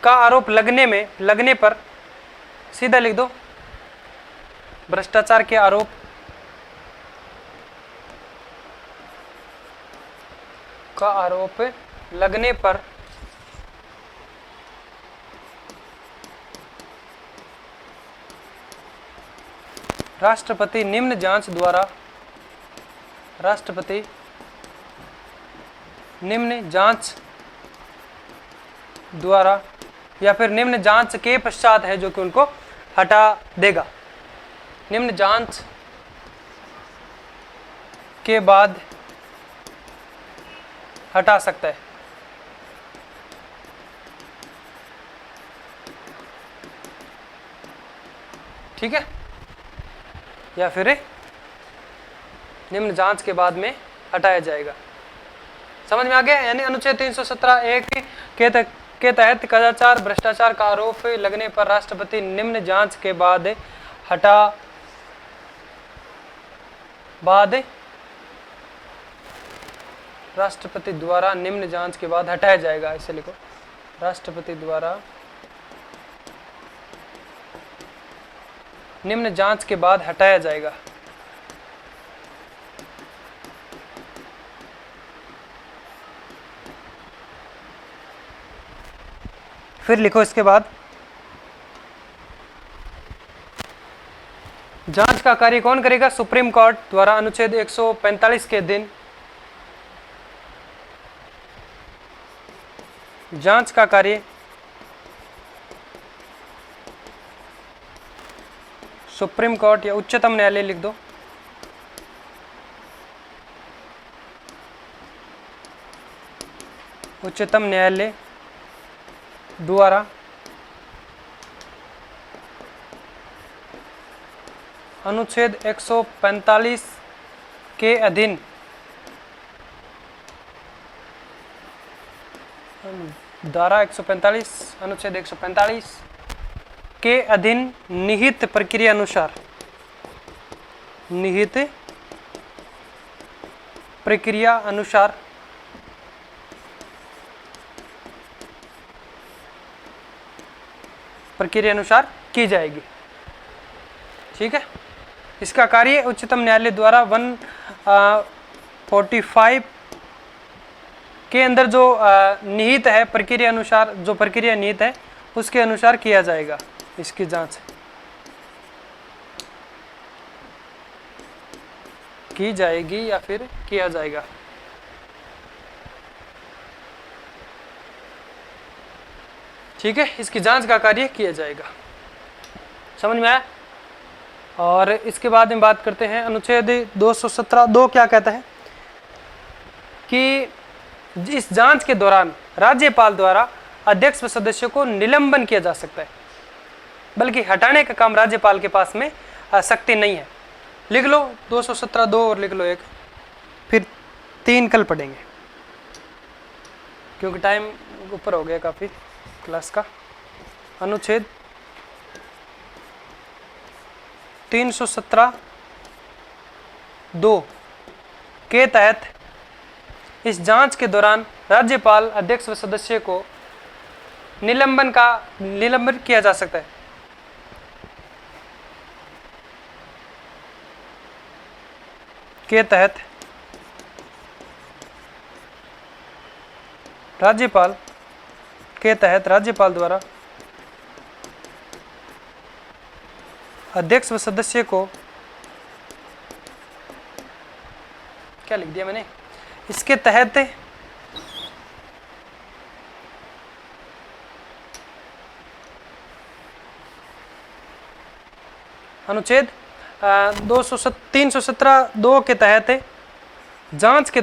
का आरोप लगने पर सीधा लिख दो, भ्रष्टाचार के आरोप का आरोप लगने पर राष्ट्रपति निम्न जांच द्वारा या फिर निम्न जांच के पश्चात है जो कि उनको हटा देगा। निम्न जांच के बाद हटा सकता है। ठीक है, या फिर निम्न जांच के बाद में हटाया जाएगा। समझ में आ गया? यानी अनुच्छेद 317(1) के तहत कदाचार भ्रष्टाचार का आरोप लगने पर राष्ट्रपति निम्न जांच के बाद राष्ट्रपति द्वारा निम्न जांच के बाद हटाया जाएगा। इसे लिखो, राष्ट्रपति द्वारा निम्न जांच के बाद हटाया जाएगा। फिर लिखो इसके बाद, जांच का कार्य कौन करेगा? सुप्रीम कोर्ट द्वारा अनुच्छेद 145 के दिन जांच का कार्य सुप्रीम कोर्ट या उच्चतम न्यायालय लिख दो, उच्चतम न्यायालय द्वारा अनुच्छेद 145 के अधीन धारा 145 अनुच्छेद 145 के अधीन निहित प्रक्रिया अनुसार प्रक्रिया अनुसार की जाएगी। ठीक है, इसका कार्य उच्चतम न्यायालय द्वारा 145 के अंदर जो निहित है प्रक्रिया अनुसार, जो प्रक्रिया निहित है उसके अनुसार किया जाएगा। इसकी जांच की जाएगी या फिर किया जाएगा। ठीक है, इसकी जांच का कार्य किया जाएगा। समझ में आया? और इसके बाद में बात करते हैं अनुच्छेद 217(2) क्या कहता है कि इस जांच के दौरान राज्यपाल द्वारा अध्यक्ष व सदस्यों को निलंबन किया जा सकता है, बल्कि हटाने का काम राज्यपाल के पास में शक्ति नहीं है। लिख लो 217(2) और लिख लो एक, फिर 3 कल पढ़ेंगे क्योंकि टाइम ऊपर हो गया काफ़ी क्लास का। अनुच्छेद 317(2) के तहत इस जांच के दौरान राज्यपाल अध्यक्ष व सदस्य को निलंबन किया जा सकता है। के तहत राज्यपाल द्वारा अध्यक्ष व सदस्य को, क्या लिख दिया मैंने, इसके तहत अनुच्छेद 317(2) के तहत जांच के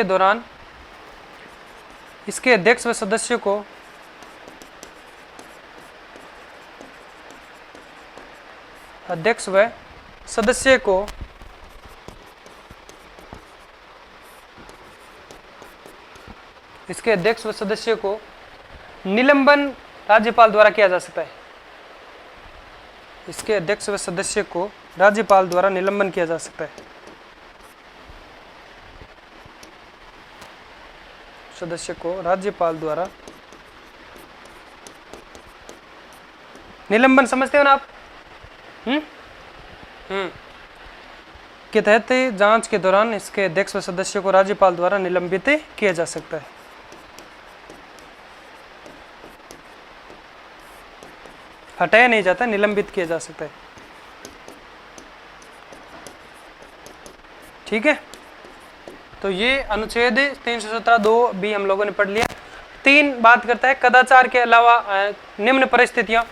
दौरान इसके अध्यक्ष व सदस्य को निलंबन राज्यपाल द्वारा किया जा सकता है। इसके अध्यक्ष व सदस्य को राज्यपाल द्वारा निलंबन किया जा सकता है। सदस्य को राज्यपाल द्वारा निलंबन समझते हो ना आप? के तहत जांच के दौरान इसके अध्यक्ष व सदस्य को राज्यपाल द्वारा निलंबित किया जा सकता है। हटाया नहीं जाता, निलंबित किया जा सकता है। ठीक है, तो ये अनुच्छेद 317(2) भी हम लोगों ने पढ़ लिया। 3 बात करता है कदाचार के अलावा निम्न परिस्थितियां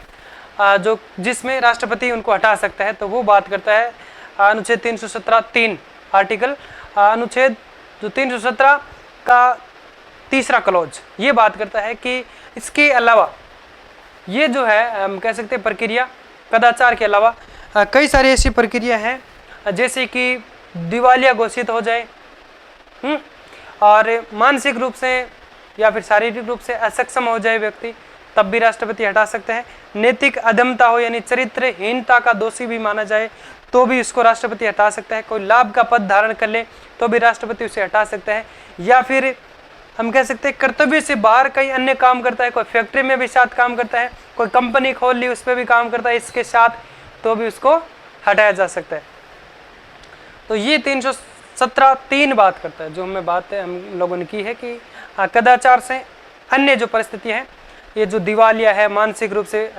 जो जिसमें राष्ट्रपति उनको हटा सकता है, तो वो बात करता है अनुच्छेद 317(3) आर्टिकल। अनुच्छेद जो 317 का 3रा क्लॉज ये बात करता है कि इसके अलावा ये जो है हम कह सकते हैं प्रक्रिया कदाचार के अलावा कई सारी ऐसी प्रक्रिया हैं जैसे कि दिवालिया घोषित हो जाए, और मानसिक रूप से या फिर शारीरिक रूप से असक्षम हो जाए व्यक्ति, तब भी राष्ट्रपति हटा सकते हैं। नैतिक अधमता हो यानी चरित्रहीनता का दोषी भी माना जाए तो भी इसको राष्ट्रपति हटा सकता है। कोई लाभ का पद धारण कर ले तो भी राष्ट्रपति उसे हटा सकता है। या फिर हम कह सकते हैं कर्तव्य से बाहर कई अन्य काम करता है, कोई फैक्ट्री में भी साथ काम करता है, कोई कंपनी खोल ली उस पर भी काम करता है इसके साथ, तो भी उसको हटाया जा सकता है। तो ये 317(3) बात करता है, जो हमें बात है हम लोगों ने की है कि कदाचार से अन्य जो परिस्थितियाँ हैं, ये जो दिवालिया है, मानसिक रूप से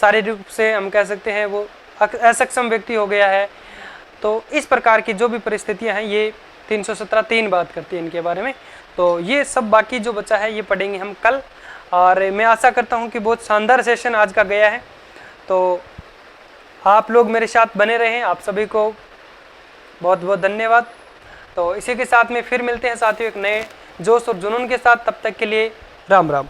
शारीरिक रूप से हम कह सकते हैं वो असक्षम व्यक्ति हो गया है, तो इस प्रकार की जो भी परिस्थितियाँ हैं ये 317(3) बात करती है इनके बारे में। तो ये सब बाकी जो बचा है ये पढ़ेंगे हम कल, और मैं आशा करता हूँ कि बहुत शानदार सेशन आज का गया है। तो आप लोग मेरे साथ बने रहें, आप सभी को बहुत बहुत धन्यवाद। तो इसी के साथ में फिर मिलते हैं साथियों एक नए जोश और जुनून के साथ, तब तक के लिए राम राम।